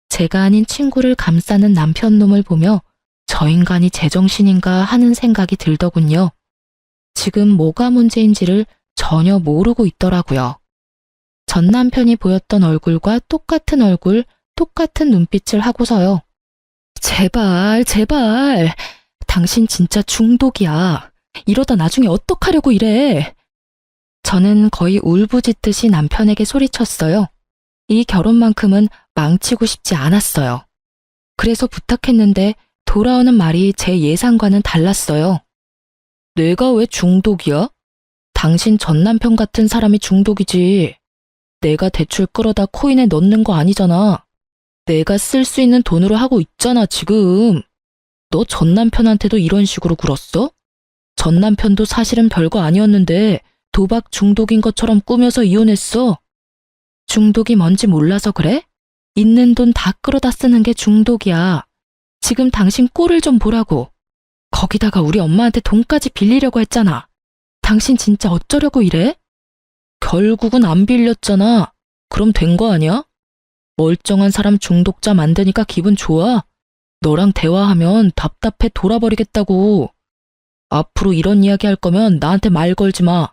제가 아닌 친구를 감싸는 남편 놈을 보며 저 인간이 제정신인가 하는 생각이 들더군요. 지금 뭐가 문제인지를 전혀 모르고 있더라고요. 전 남편이 보였던 얼굴과 똑같은 얼굴, 똑같은 눈빛을 하고서요. 제발, 제발. 당신 진짜 중독이야. 이러다 나중에 어떡하려고 이래. 저는 거의 울부짖듯이 남편에게 소리쳤어요. 이 결혼만큼은 망치고 싶지 않았어요. 그래서 부탁했는데 돌아오는 말이 제 예상과는 달랐어요. 내가 왜 중독이야? 당신 전 남편 같은 사람이 중독이지. 내가 대출 끌어다 코인에 넣는 거 아니잖아. 내가 쓸 수 있는 돈으로 하고 있잖아, 지금. 너 전 남편한테도 이런 식으로 굴었어? 전 남편도 사실은 별거 아니었는데 도박 중독인 것처럼 꾸며서 이혼했어. 중독이 뭔지 몰라서 그래? 있는 돈 다 끌어다 쓰는 게 중독이야. 지금 당신 꼴을 좀 보라고. 거기다가 우리 엄마한테 돈까지 빌리려고 했잖아. 당신 진짜 어쩌려고 이래? 결국은 안 빌렸잖아. 그럼 된 거 아니야? 멀쩡한 사람 중독자 만드니까 기분 좋아? 너랑 대화하면 답답해 돌아버리겠다고. 앞으로 이런 이야기 할 거면 나한테 말 걸지 마.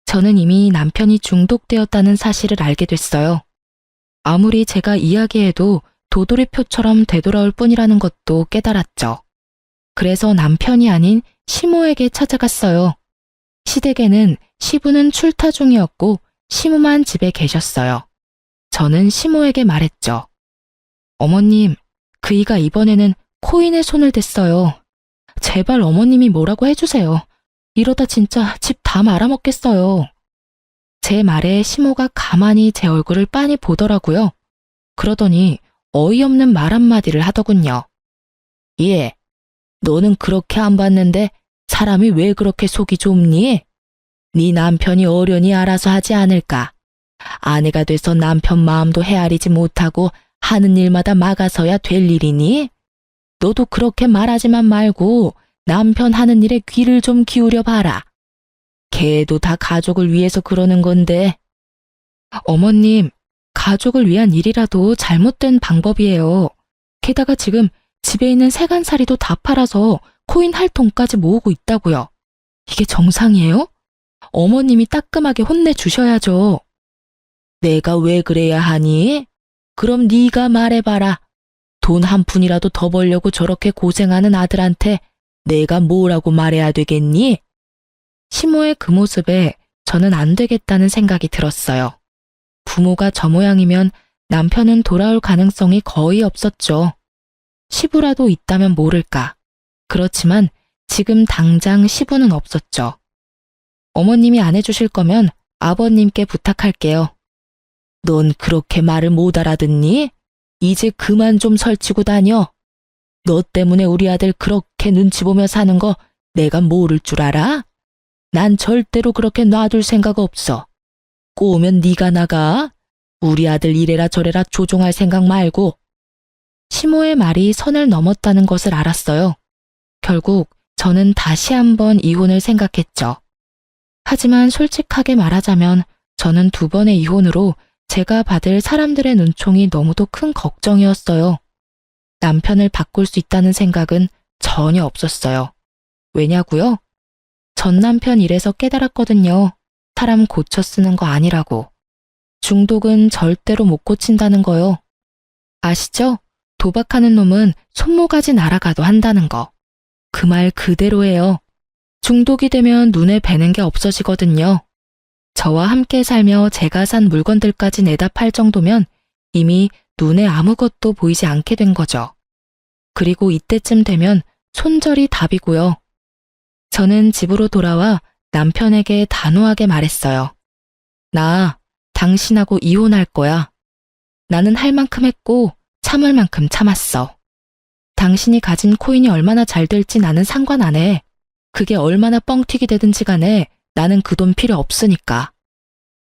저는 이미 남편이 중독되었다는 사실을 알게 됐어요. 아무리 제가 이야기해도 도돌이표처럼 되돌아올 뿐이라는 것도 깨달았죠. 그래서 남편이 아닌 시모에게 찾아갔어요. 시댁에는 시부는 출타 중이었고 시모만 집에 계셨어요. 저는 시모에게 말했죠. 어머님, 그이가 이번에는 코인에 손을 댔어요. 제발 어머님이 뭐라고 해주세요. 이러다 진짜 집 다 말아먹겠어요. 제 말에 시모가 가만히 제 얼굴을 빤히 보더라고요. 그러더니 어이없는 말 한마디를 하더군요. 예, 너는 그렇게 안 봤는데 사람이 왜 그렇게 속이 좁니? 네 남편이 어련히 알아서 하지 않을까. 아내가 돼서 남편 마음도 헤아리지 못하고 하는 일마다 막아서야 될 일이니? 너도 그렇게 말하지만 말고 남편 하는 일에 귀를 좀 기울여 봐라. 걔도 다 가족을 위해서 그러는 건데. 어머님, 가족을 위한 일이라도 잘못된 방법이에요. 게다가 지금 집에 있는 세간살이도 다 팔아서 코인 할 돈까지 모으고 있다고요. 이게 정상이에요? 어머님이 따끔하게 혼내주셔야죠. 내가 왜 그래야 하니? 그럼 네가 말해봐라. 돈 한 푼이라도 더 벌려고 저렇게 고생하는 아들한테 내가 뭐라고 말해야 되겠니? 시모의 그 모습에 저는 안 되겠다는 생각이 들었어요. 부모가 저 모양이면 남편은 돌아올 가능성이 거의 없었죠. 시부라도 있다면 모를까. 그렇지만 지금 당장 시부는 없었죠. 어머님이 안 해주실 거면 아버님께 부탁할게요. 넌 그렇게 말을 못 알아듣니? 이제 그만 좀 설치고 다녀. 너 때문에 우리 아들 그렇게 눈치 보며 사는 거 내가 모를 줄 알아? 난 절대로 그렇게 놔둘 생각 없어. 꼬우면 네가 나가. 우리 아들 이래라 저래라 조종할 생각 말고. 시모의 말이 선을 넘었다는 것을 알았어요. 결국 저는 다시 한번 이혼을 생각했죠. 하지만 솔직하게 말하자면 저는 2번의 이혼으로 제가 받을 사람들의 눈총이 너무도 큰 걱정이었어요. 남편을 바꿀 수 있다는 생각은 전혀 없었어요. 왜냐고요? 전 남편 일에서 깨달았거든요. 사람 고쳐 쓰는 거 아니라고. 중독은 절대로 못 고친다는 거요. 아시죠? 도박하는 놈은 손모가지 날아가도 한다는 거. 그 말 그대로예요. 중독이 되면 눈에 뵈는 게 없어지거든요. 저와 함께 살며 제가 산 물건들까지 내다 팔 정도면 이미 눈에 아무것도 보이지 않게 된 거죠. 그리고 이때쯤 되면 손절이 답이고요. 저는 집으로 돌아와 남편에게 단호하게 말했어요. 나 당신하고 이혼할 거야. 나는 할 만큼 했고 참을 만큼 참았어. 당신이 가진 코인이 얼마나 잘 될지 나는 상관 안 해. 그게 얼마나 뻥튀기 되든지 간에 나는 그 돈 필요 없으니까.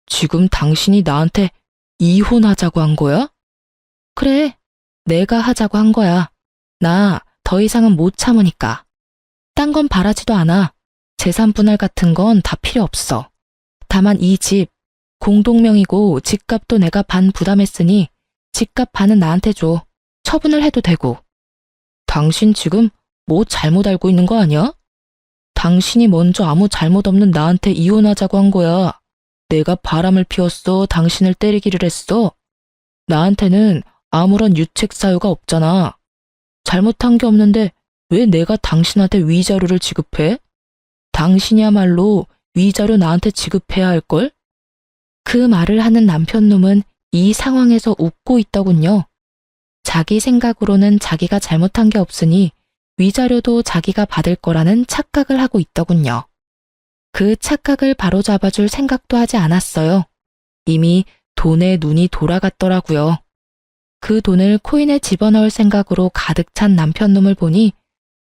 지금 당신이 나한테 이혼하자고 한 거야? 그래, 내가 하자고 한 거야. 나 더 이상은 못 참으니까. 딴 건 바라지도 않아. 재산 분할 같은 건 다 필요 없어. 다만 이 집, 공동명의고 집값도 내가 반 부담했으니 집값 반은 나한테 줘. 처분을 해도 되고. 당신 지금 뭐 잘못 알고 있는 거 아니야? 당신이 먼저 아무 잘못 없는 나한테 이혼하자고 한 거야. 내가 바람을 피웠어. 당신을 때리기를 했어. 나한테는 아무런 유책 사유가 없잖아. 잘못한 게 없는데 왜 내가 당신한테 위자료를 지급해? 당신이야말로 위자료 나한테 지급해야 할걸? 그 말을 하는 남편놈은 이 상황에서 웃고 있더군요. 자기 생각으로는 자기가 잘못한 게 없으니 위자료도 자기가 받을 거라는 착각을 하고 있더군요. 그 착각을 바로잡아줄 생각도 하지 않았어요. 이미 돈에 눈이 돌아갔더라고요. 그 돈을 코인에 집어넣을 생각으로 가득 찬 남편놈을 보니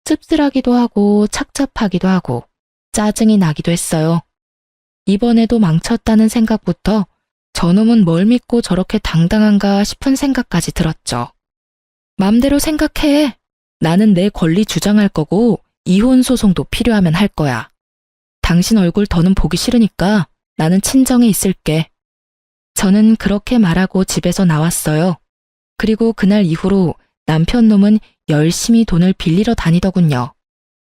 씁쓸하기도 하고 착잡하기도 하고 짜증이 나기도 했어요. 이번에도 망쳤다는 생각부터 저놈은 뭘 믿고 저렇게 당당한가 싶은 생각까지 들었죠. 맘대로 생각해. 나는 내 권리 주장할 거고 이혼 소송도 필요하면 할 거야. 당신 얼굴 더는 보기 싫으니까 나는 친정에 있을게. 저는 그렇게 말하고 집에서 나왔어요. 그리고 그날 이후로 남편놈은 열심히 돈을 빌리러 다니더군요.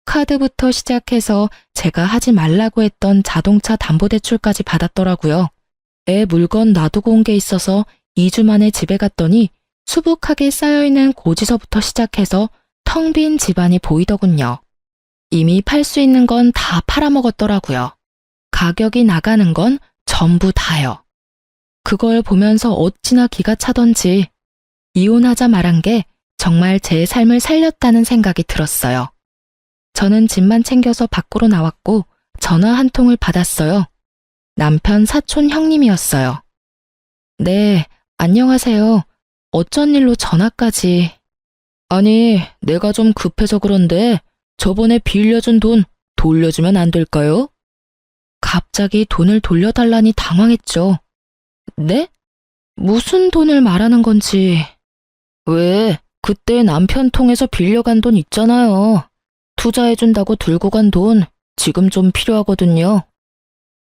카드부터 시작해서 제가 하지 말라고 했던 자동차 담보대출까지 받았더라고요. 애 물건 놔두고 온 게 있어서 2주 만에 집에 갔더니 수북하게 쌓여있는 고지서부터 시작해서 텅 빈 집안이 보이더군요. 이미 팔 수 있는 건 다 팔아먹었더라고요. 가격이 나가는 건 전부 다요. 그걸 보면서 어찌나 기가 차던지 이혼하자 말한 게 정말 제 삶을 살렸다는 생각이 들었어요. 저는 집만 챙겨서 밖으로 나왔고 전화 한 통을 받았어요. 남편 사촌 형님이었어요. 네, 안녕하세요. 어쩐 일로 전화까지. 아니, 내가 좀 급해서 그런데 저번에 빌려준 돈 돌려주면 안 될까요? 갑자기 돈을 돌려달라니 당황했죠. 네? 무슨 돈을 말하는 건지. 왜? 그때 남편 통해서 빌려간 돈 있잖아요. 투자해준다고 들고 간 돈 지금 좀 필요하거든요.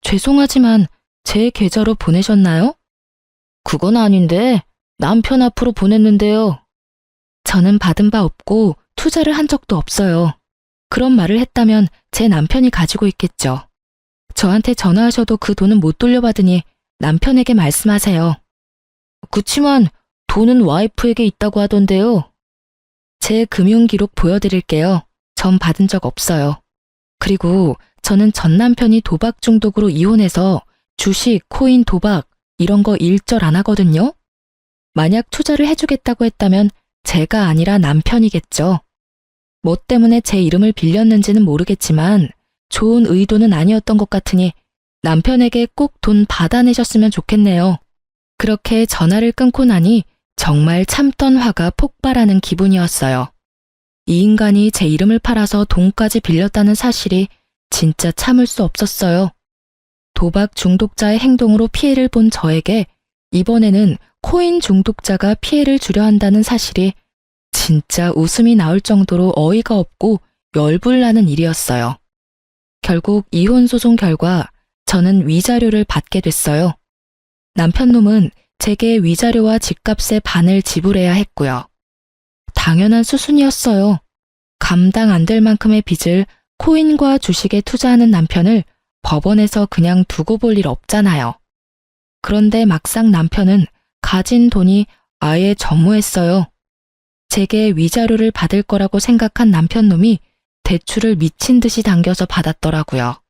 죄송하지만 제 계좌로 보내셨나요? 그건 아닌데 남편 앞으로 보냈는데요. 저는 받은 바 없고 투자를 한 적도 없어요. 그런 말을 했다면 제 남편이 가지고 있겠죠. 저한테 전화하셔도 그 돈은 못 돌려받으니 남편에게 말씀하세요. 그치만 돈은 와이프에게 있다고 하던데요. 제 금융기록 보여드릴게요. 전 받은 적 없어요. 그리고 저는 전 남편이 도박 중독으로 이혼해서 주식, 코인, 도박 이런 거 일절 안 하거든요. 만약 투자를 해주겠다고 했다면 제가 아니라 남편이겠죠. 뭐 때문에 제 이름을 빌렸는지는 모르겠지만 좋은 의도는 아니었던 것 같으니 남편에게 꼭 돈 받아내셨으면 좋겠네요. 그렇게 전화를 끊고 나니 정말 참던 화가 폭발하는 기분이었어요. 이 인간이 제 이름을 팔아서 돈까지 빌렸다는 사실이 진짜 참을 수 없었어요. 도박 중독자의 행동으로 피해를 본 저에게 이번에는 코인 중독자가 피해를 주려 한다는 사실이 진짜 웃음이 나올 정도로 어이가 없고 열불나는 일이었어요. 결국 이혼 소송 결과 저는 위자료를 받게 됐어요. 남편 놈은 제게 위자료와 집값의 반을 지불해야 했고요. 당연한 수순이었어요. 감당 안 될 만큼의 빚을 코인과 주식에 투자하는 남편을 법원에서 그냥 두고 볼 일 없잖아요. 그런데 막상 남편은 가진 돈이 아예 전무했어요. 제게 위자료를 받을 거라고 생각한 남편 놈이 대출을 미친 듯이 당겨서 받았더라고요.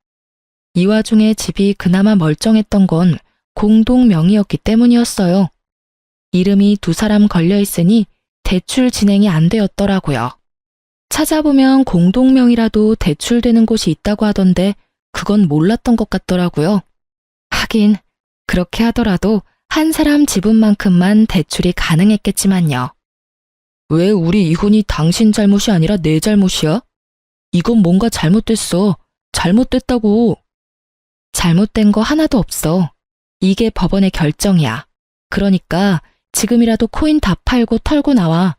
이 와중에 집이 그나마 멀쩡했던 건 공동 명의였기 때문이었어요. 이름이 두 사람 걸려 있으니 대출 진행이 안 되었더라고요. 찾아보면 공동 명의라도 대출되는 곳이 있다고 하던데 그건 몰랐던 것 같더라고요. 하긴 그렇게 하더라도 한 사람 지분만큼만 대출이 가능했겠지만요. 왜 우리 이혼이 당신 잘못이 아니라 내 잘못이야? 이건 뭔가 잘못됐어. 잘못됐다고. 잘못된 거 하나도 없어. 이게 법원의 결정이야. 그러니까 지금이라도 코인 다 팔고 털고 나와.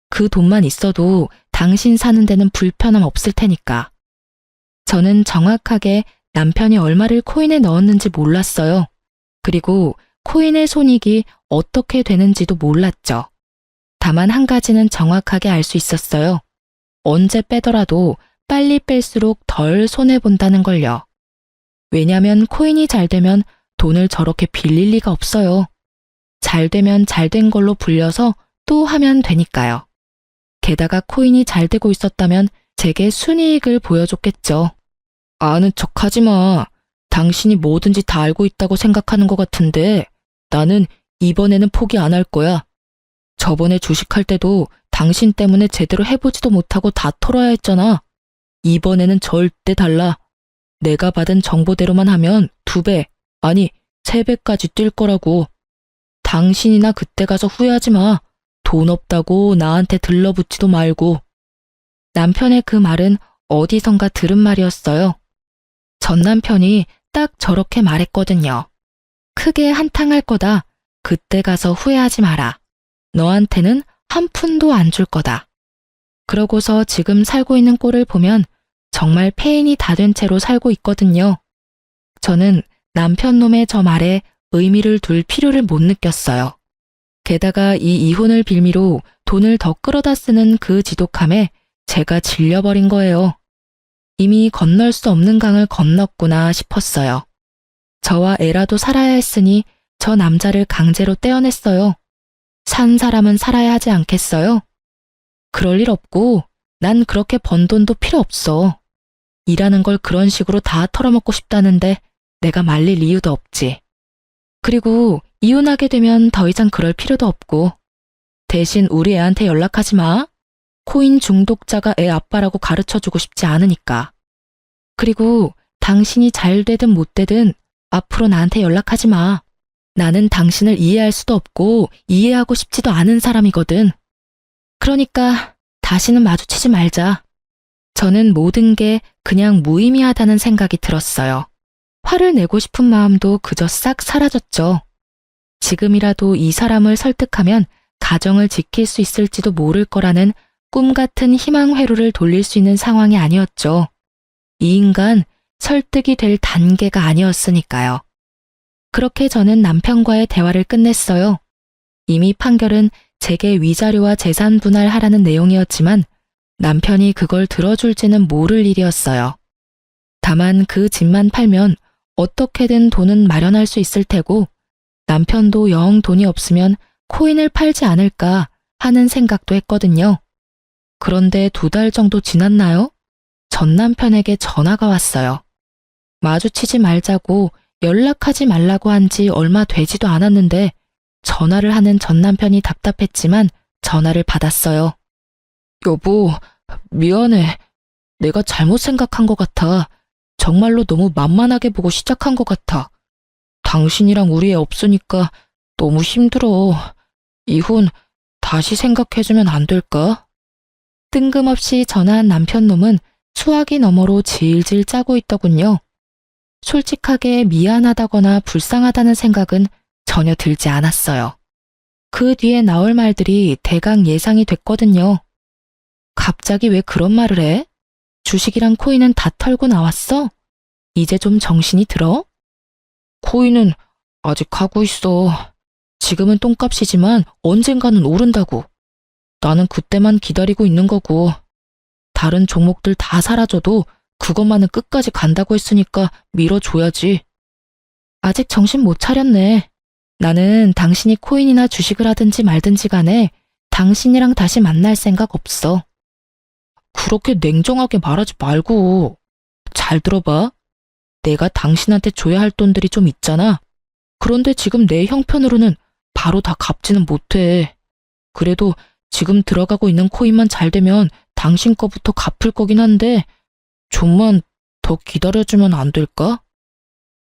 그 돈만 있어도 당신 사는 데는 불편함 없을 테니까. 저는 정확하게 남편이 얼마를 코인에 넣었는지 몰랐어요. 그리고 코인의 손익이 어떻게 되는지도 몰랐죠. 다만 한 가지는 정확하게 알 수 있었어요. 언제 빼더라도 빨리 뺄수록 덜 손해본다는 걸요. 왜냐면 코인이 잘 되면 돈을 저렇게 빌릴 리가 없어요. 잘 되면 잘 된 걸로 불려서 또 하면 되니까요. 게다가 코인이 잘 되고 있었다면 제게 순이익을 보여줬겠죠. 아는 척 하지 마. 당신이 뭐든지 다 알고 있다고 생각하는 것 같은데 나는 이번에는 포기 안 할 거야. 저번에 주식할 때도 당신 때문에 제대로 해보지도 못하고 다 털어야 했잖아. 이번에는 절대 달라. 내가 받은 정보대로만 하면 2배, 아니 3배까지 뛸 거라고. 당신이나 그때 가서 후회하지 마. 돈 없다고 나한테 들러붙지도 말고. 남편의 그 말은 어디선가 들은 말이었어요. 전 남편이 딱 저렇게 말했거든요. 크게 한탕할 거다. 그때 가서 후회하지 마라. 너한테는 한 푼도 안 줄 거다. 그러고서 지금 살고 있는 꼴을 보면 정말 폐인이 다 된 채로 살고 있거든요. 저는 남편 놈의 저 말에 의미를 둘 필요를 못 느꼈어요. 게다가 이 이혼을 빌미로 돈을 더 끌어다 쓰는 그 지독함에 제가 질려버린 거예요. 이미 건널 수 없는 강을 건넜구나 싶었어요. 저와 애라도 살아야 했으니 저 남자를 강제로 떼어냈어요. 산 사람은 살아야 하지 않겠어요? 그럴 일 없고 난 그렇게 번 돈도 필요 없어. 일하는 걸 그런 식으로 다 털어먹고 싶다는데 내가 말릴 이유도 없지. 그리고 이혼하게 되면 더 이상 그럴 필요도 없고 대신 우리 애한테 연락하지 마. 코인 중독자가 애 아빠라고 가르쳐주고 싶지 않으니까. 그리고 당신이 잘 되든 못 되든 앞으로 나한테 연락하지 마. 나는 당신을 이해할 수도 없고 이해하고 싶지도 않은 사람이거든. 그러니까 다시는 마주치지 말자. 저는 모든 게 그냥 무의미하다는 생각이 들었어요. 화를 내고 싶은 마음도 그저 싹 사라졌죠. 지금이라도 이 사람을 설득하면 가정을 지킬 수 있을지도 모를 거라는 꿈 같은 희망 회로를 돌릴 수 있는 상황이 아니었죠. 이 인간 설득이 될 단계가 아니었으니까요. 그렇게 저는 남편과의 대화를 끝냈어요. 이미 판결은 제게 위자료와 재산 분할하라는 내용이었지만 남편이 그걸 들어줄지는 모를 일이었어요. 다만 그 집만 팔면 어떻게든 돈은 마련할 수 있을 테고 남편도 영 돈이 없으면 코인을 팔지 않을까 하는 생각도 했거든요. 그런데 2달 정도 지났나요? 전 남편에게 전화가 왔어요. 마주치지 말자고 연락하지 말라고 한 지 얼마 되지도 않았는데 전화를 하는 전 남편이 답답했지만 전화를 받았어요. 여보, 미안해. 내가 잘못 생각한 것 같아. 정말로 너무 만만하게 보고 시작한 것 같아. 당신이랑 우리 애 없으니까 너무 힘들어. 이혼 다시 생각해주면 안 될까? 뜬금없이 전화한 남편 놈은 수화기 너머로 질질 짜고 있더군요. 솔직하게 미안하다거나 불쌍하다는 생각은 전혀 들지 않았어요. 그 뒤에 나올 말들이 대강 예상이 됐거든요. 갑자기 왜 그런 말을 해? 주식이랑 코인은 다 털고 나왔어? 이제 좀 정신이 들어? 코인은 아직 하고 있어. 지금은 똥값이지만 언젠가는 오른다고. 나는 그때만 기다리고 있는 거고. 다른 종목들 다 사라져도 그것만은 끝까지 간다고 했으니까 밀어줘야지. 아직 정신 못 차렸네. 나는 당신이 코인이나 주식을 하든지 말든지 간에 당신이랑 다시 만날 생각 없어. 그렇게 냉정하게 말하지 말고. 잘 들어봐. 내가 당신한테 줘야 할 돈들이 좀 있잖아. 그런데 지금 내 형편으로는 바로 다 갚지는 못해. 그래도 지금 들어가고 있는 코인만 잘 되면 당신 거부터 갚을 거긴 한데 좀만 더 기다려주면 안 될까?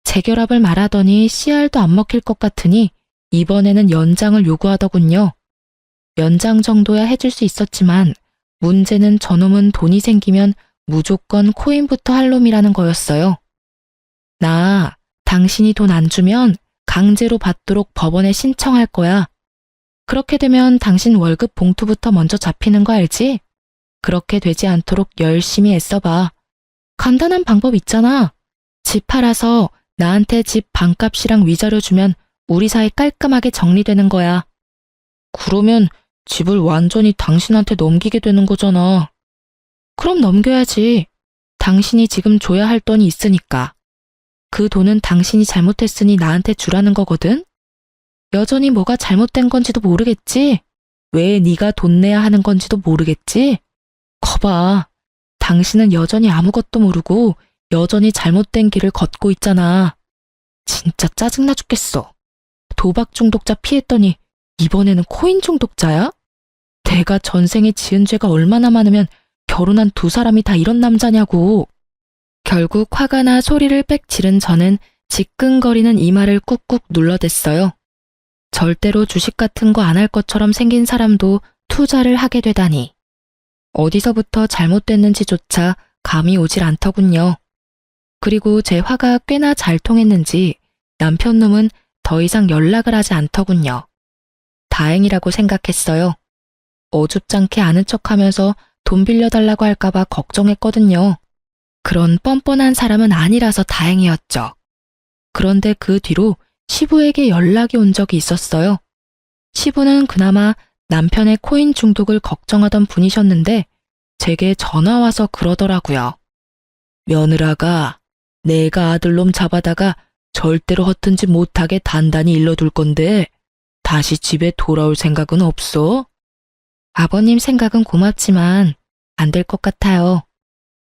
재결합을 말하더니 씨알도 안 먹힐 것 같으니 이번에는 연장을 요구하더군요. 연장 정도야 해줄 수 있었지만 문제는 저놈은 돈이 생기면 무조건 코인부터 할 놈이라는 거였어요. 나 당신이 돈 안 주면 강제로 받도록 법원에 신청할 거야. 그렇게 되면 당신 월급 봉투부터 먼저 잡히는 거 알지? 그렇게 되지 않도록 열심히 애써봐. 간단한 방법 있잖아. 집 팔아서 나한테 집 반값이랑 위자료 주면 우리 사이 깔끔하게 정리되는 거야. 그러면 집을 완전히 당신한테 넘기게 되는 거잖아. 그럼 넘겨야지. 당신이 지금 줘야 할 돈이 있으니까. 그 돈은 당신이 잘못했으니 나한테 주라는 거거든? 여전히 뭐가 잘못된 건지도 모르겠지? 왜 네가 돈 내야 하는 건지도 모르겠지? 거봐. 당신은 여전히 아무것도 모르고 여전히 잘못된 길을 걷고 있잖아. 진짜 짜증나 죽겠어. 도박 중독자 피했더니 이번에는 코인 중독자야? 내가 전생에 지은 죄가 얼마나 많으면 결혼한 2사람이 다 이런 남자냐고. 결국 화가 나 소리를 빽 지른 저는 지끈거리는 이마를 꾹꾹 눌러댔어요. 절대로 주식 같은 거 안 할 것처럼 생긴 사람도 투자를 하게 되다니. 어디서부터 잘못됐는지조차 감이 오질 않더군요. 그리고 제 화가 꽤나 잘 통했는지 남편 놈은 더 이상 연락을 하지 않더군요. 다행이라고 생각했어요. 어줍잖게 아는 척하면서 돈 빌려달라고 할까봐 걱정했거든요. 그런 뻔뻔한 사람은 아니라서 다행이었죠. 그런데 그 뒤로 시부에게 연락이 온 적이 있었어요. 시부는 그나마 남편의 코인 중독을 걱정하던 분이셨는데 제게 전화 와서 그러더라고요. 며느라가 내가 아들놈 잡아다가 절대로 허튼 짓 못하게 단단히 일러둘 건데 다시 집에 돌아올 생각은 없어? 아버님 생각은 고맙지만 안 될 것 같아요.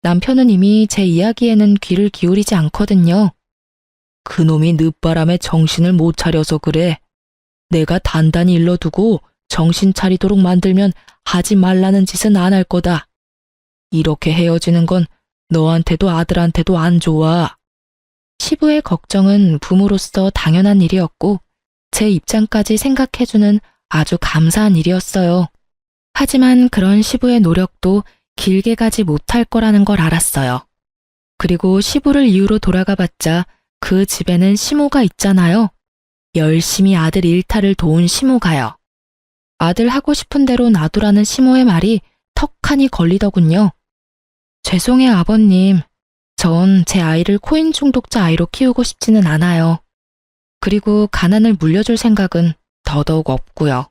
남편은 이미 제 이야기에는 귀를 기울이지 않거든요. 그놈이 늦바람에 정신을 못 차려서 그래. 내가 단단히 일러두고 정신 차리도록 만들면 하지 말라는 짓은 안 할 거다. 이렇게 헤어지는 건 너한테도 아들한테도 안 좋아. 시부의 걱정은 부모로서 당연한 일이었고 제 입장까지 생각해주는 아주 감사한 일이었어요. 하지만 그런 시부의 노력도 길게 가지 못할 거라는 걸 알았어요. 그리고 시부를 이유로 돌아가 봤자 그 집에는 시모가 있잖아요. 열심히 아들 일탈을 도운 시모가요. 아들 하고 싶은 대로 놔두라는 시모의 말이 턱하니 걸리더군요. 죄송해요, 아버님. 전 제 아이를 코인 중독자 아이로 키우고 싶지는 않아요. 그리고 가난을 물려줄 생각은 더더욱 없고요.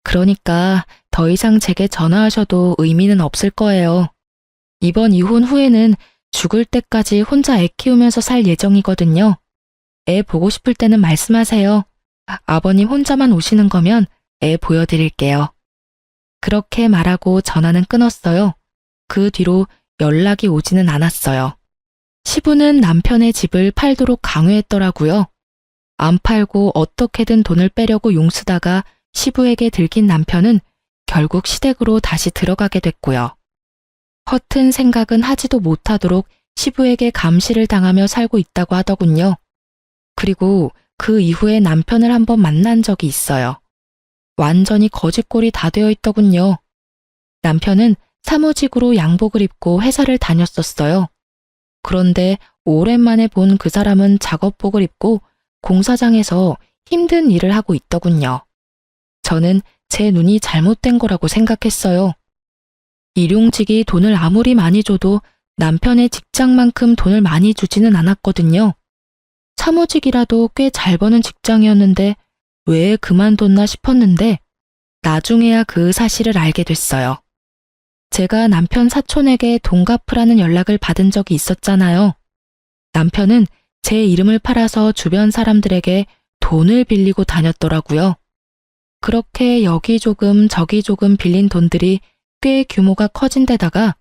그러니까 더 이상 제게 전화하셔도 의미는 없을 거예요. 이번 이혼 후에는 죽을 때까지 혼자 애 키우면서 살 예정이거든요. 애 보고 싶을 때는 말씀하세요. 아버님 혼자만 오시는 거면 애 보여드릴게요. 그렇게 말하고 전화는 끊었어요. 그 뒤로 연락이 오지는 않았어요. 시부는 남편의 집을 팔도록 강요했더라고요. 안 팔고 어떻게든 돈을 빼려고 용쓰다가 시부에게 들킨 남편은 결국 시댁으로 다시 들어가게 됐고요. 허튼 생각은 하지도 못하도록 시부에게 감시를 당하며 살고 있다고 하더군요. 그리고 그 이후에 남편을 한번 만난 적이 있어요. 완전히 거짓골이 다 되어 있더군요. 남편은 사무직으로 양복을 입고 회사를 다녔었어요. 그런데 오랜만에 본 그 사람은 작업복을 입고 공사장에서 힘든 일을 하고 있더군요. 저는 제 눈이 잘못된 거라고 생각했어요. 일용직이 돈을 아무리 많이 줘도 남편의 직장만큼 돈을 많이 주지는 않았거든요. 사무직이라도 꽤 잘 버는 직장이었는데 왜 그만뒀나 싶었는데 나중에야 그 사실을 알게 됐어요. 제가 남편 사촌에게 돈 갚으라는 연락을 받은 적이 있었잖아요. 남편은 제 이름을 팔아서 주변 사람들에게 돈을 빌리고 다녔더라고요. 그렇게 여기 조금 저기 조금 빌린 돈들이 꽤 규모가 커진 데다가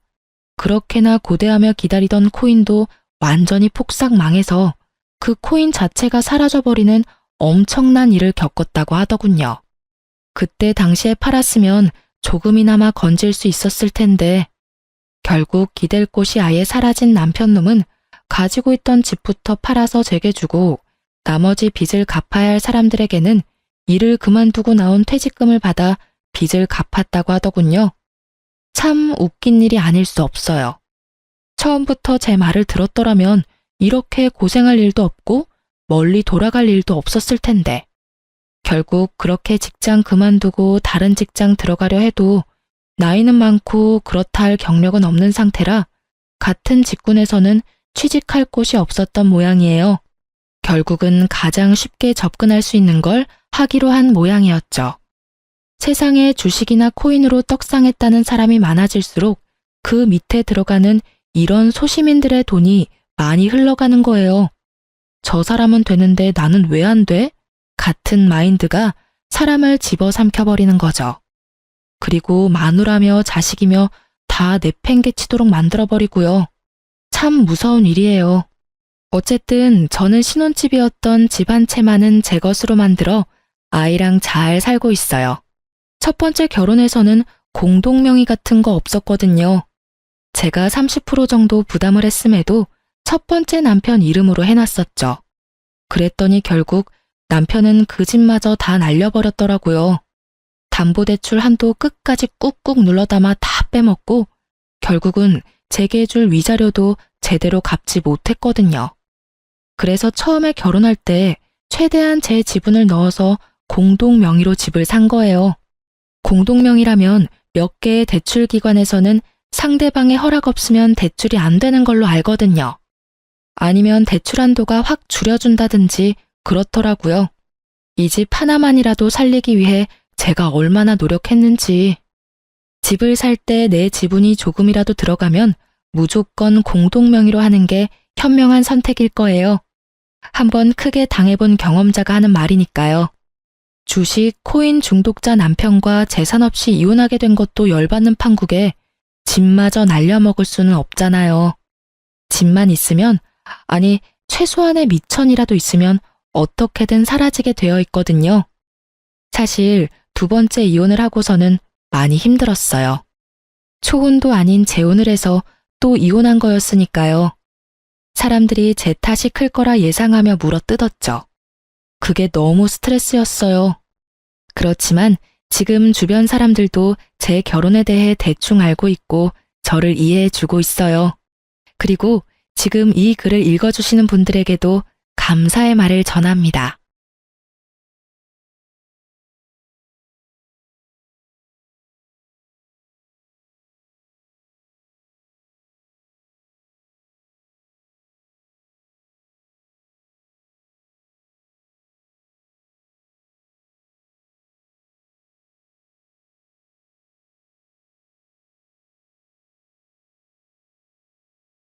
그렇게나 고대하며 기다리던 코인도 완전히 폭삭 망해서 그 코인 자체가 사라져버리는 엄청난 일을 겪었다고 하더군요. 그때 당시에 팔았으면 조금이나마 건질 수 있었을 텐데 결국 기댈 곳이 아예 사라진 남편 놈은 가지고 있던 집부터 팔아서 제게 주고 나머지 빚을 갚아야 할 사람들에게는 일을 그만두고 나온 퇴직금을 받아 빚을 갚았다고 하더군요. 참 웃긴 일이 아닐 수 없어요. 처음부터 제 말을 들었더라면 이렇게 고생할 일도 없고 멀리 돌아갈 일도 없었을 텐데 결국 그렇게 직장 그만두고 다른 직장 들어가려 해도 나이는 많고 그렇다 할 경력은 없는 상태라 같은 직군에서는 취직할 곳이 없었던 모양이에요. 결국은 가장 쉽게 접근할 수 있는 걸 하기로 한 모양이었죠. 세상에 주식이나 코인으로 떡상했다는 사람이 많아질수록 그 밑에 들어가는 이런 소시민들의 돈이 많이 흘러가는 거예요. 저 사람은 되는데 나는 왜 안 돼? 같은 마인드가 사람을 집어삼켜버리는 거죠. 그리고 마누라며 자식이며 다 내팽개치도록 만들어버리고요. 참 무서운 일이에요. 어쨌든 저는 신혼집이었던 집 한 채만은 제 것으로 만들어 아이랑 잘 살고 있어요. 첫 번째 결혼에서는 공동명의 같은 거 없었거든요. 제가 30% 정도 부담을 했음에도 첫 번째 남편 이름으로 해놨었죠. 그랬더니 결국 남편은 그 집마저 다 날려버렸더라고요. 담보대출 한도 끝까지 꾹꾹 눌러담아 다 빼먹고 결국은 제게 줄 위자료도 제대로 갚지 못했거든요. 그래서 처음에 결혼할 때 최대한 제 지분을 넣어서 공동명의로 집을 산 거예요. 공동명의라면 몇 개의 대출기관에서는 상대방의 허락 없으면 대출이 안 되는 걸로 알거든요. 아니면 대출 한도가 확 줄여준다든지 그렇더라고요. 이 집 하나만이라도 살리기 위해 제가 얼마나 노력했는지. 집을 살 때 내 지분이 조금이라도 들어가면 무조건 공동명의로 하는 게 현명한 선택일 거예요. 한번 크게 당해본 경험자가 하는 말이니까요. 주식, 코인 중독자 남편과 재산 없이 이혼하게 된 것도 열받는 판국에 집마저 날려먹을 수는 없잖아요. 집만 있으면, 아니 최소한의 미천이라도 있으면 어떻게든 사라지게 되어 있거든요. 사실 두 번째 이혼을 하고서는 많이 힘들었어요. 초혼도 아닌 재혼을 해서 또 이혼한 거였으니까요. 사람들이 제 탓이 클 거라 예상하며 물어뜯었죠. 그게 너무 스트레스였어요. 그렇지만 지금 주변 사람들도 제 결혼에 대해 대충 알고 있고 저를 이해해 주고 있어요. 그리고 지금 이 글을 읽어주시는 분들에게도 감사의 말을 전합니다.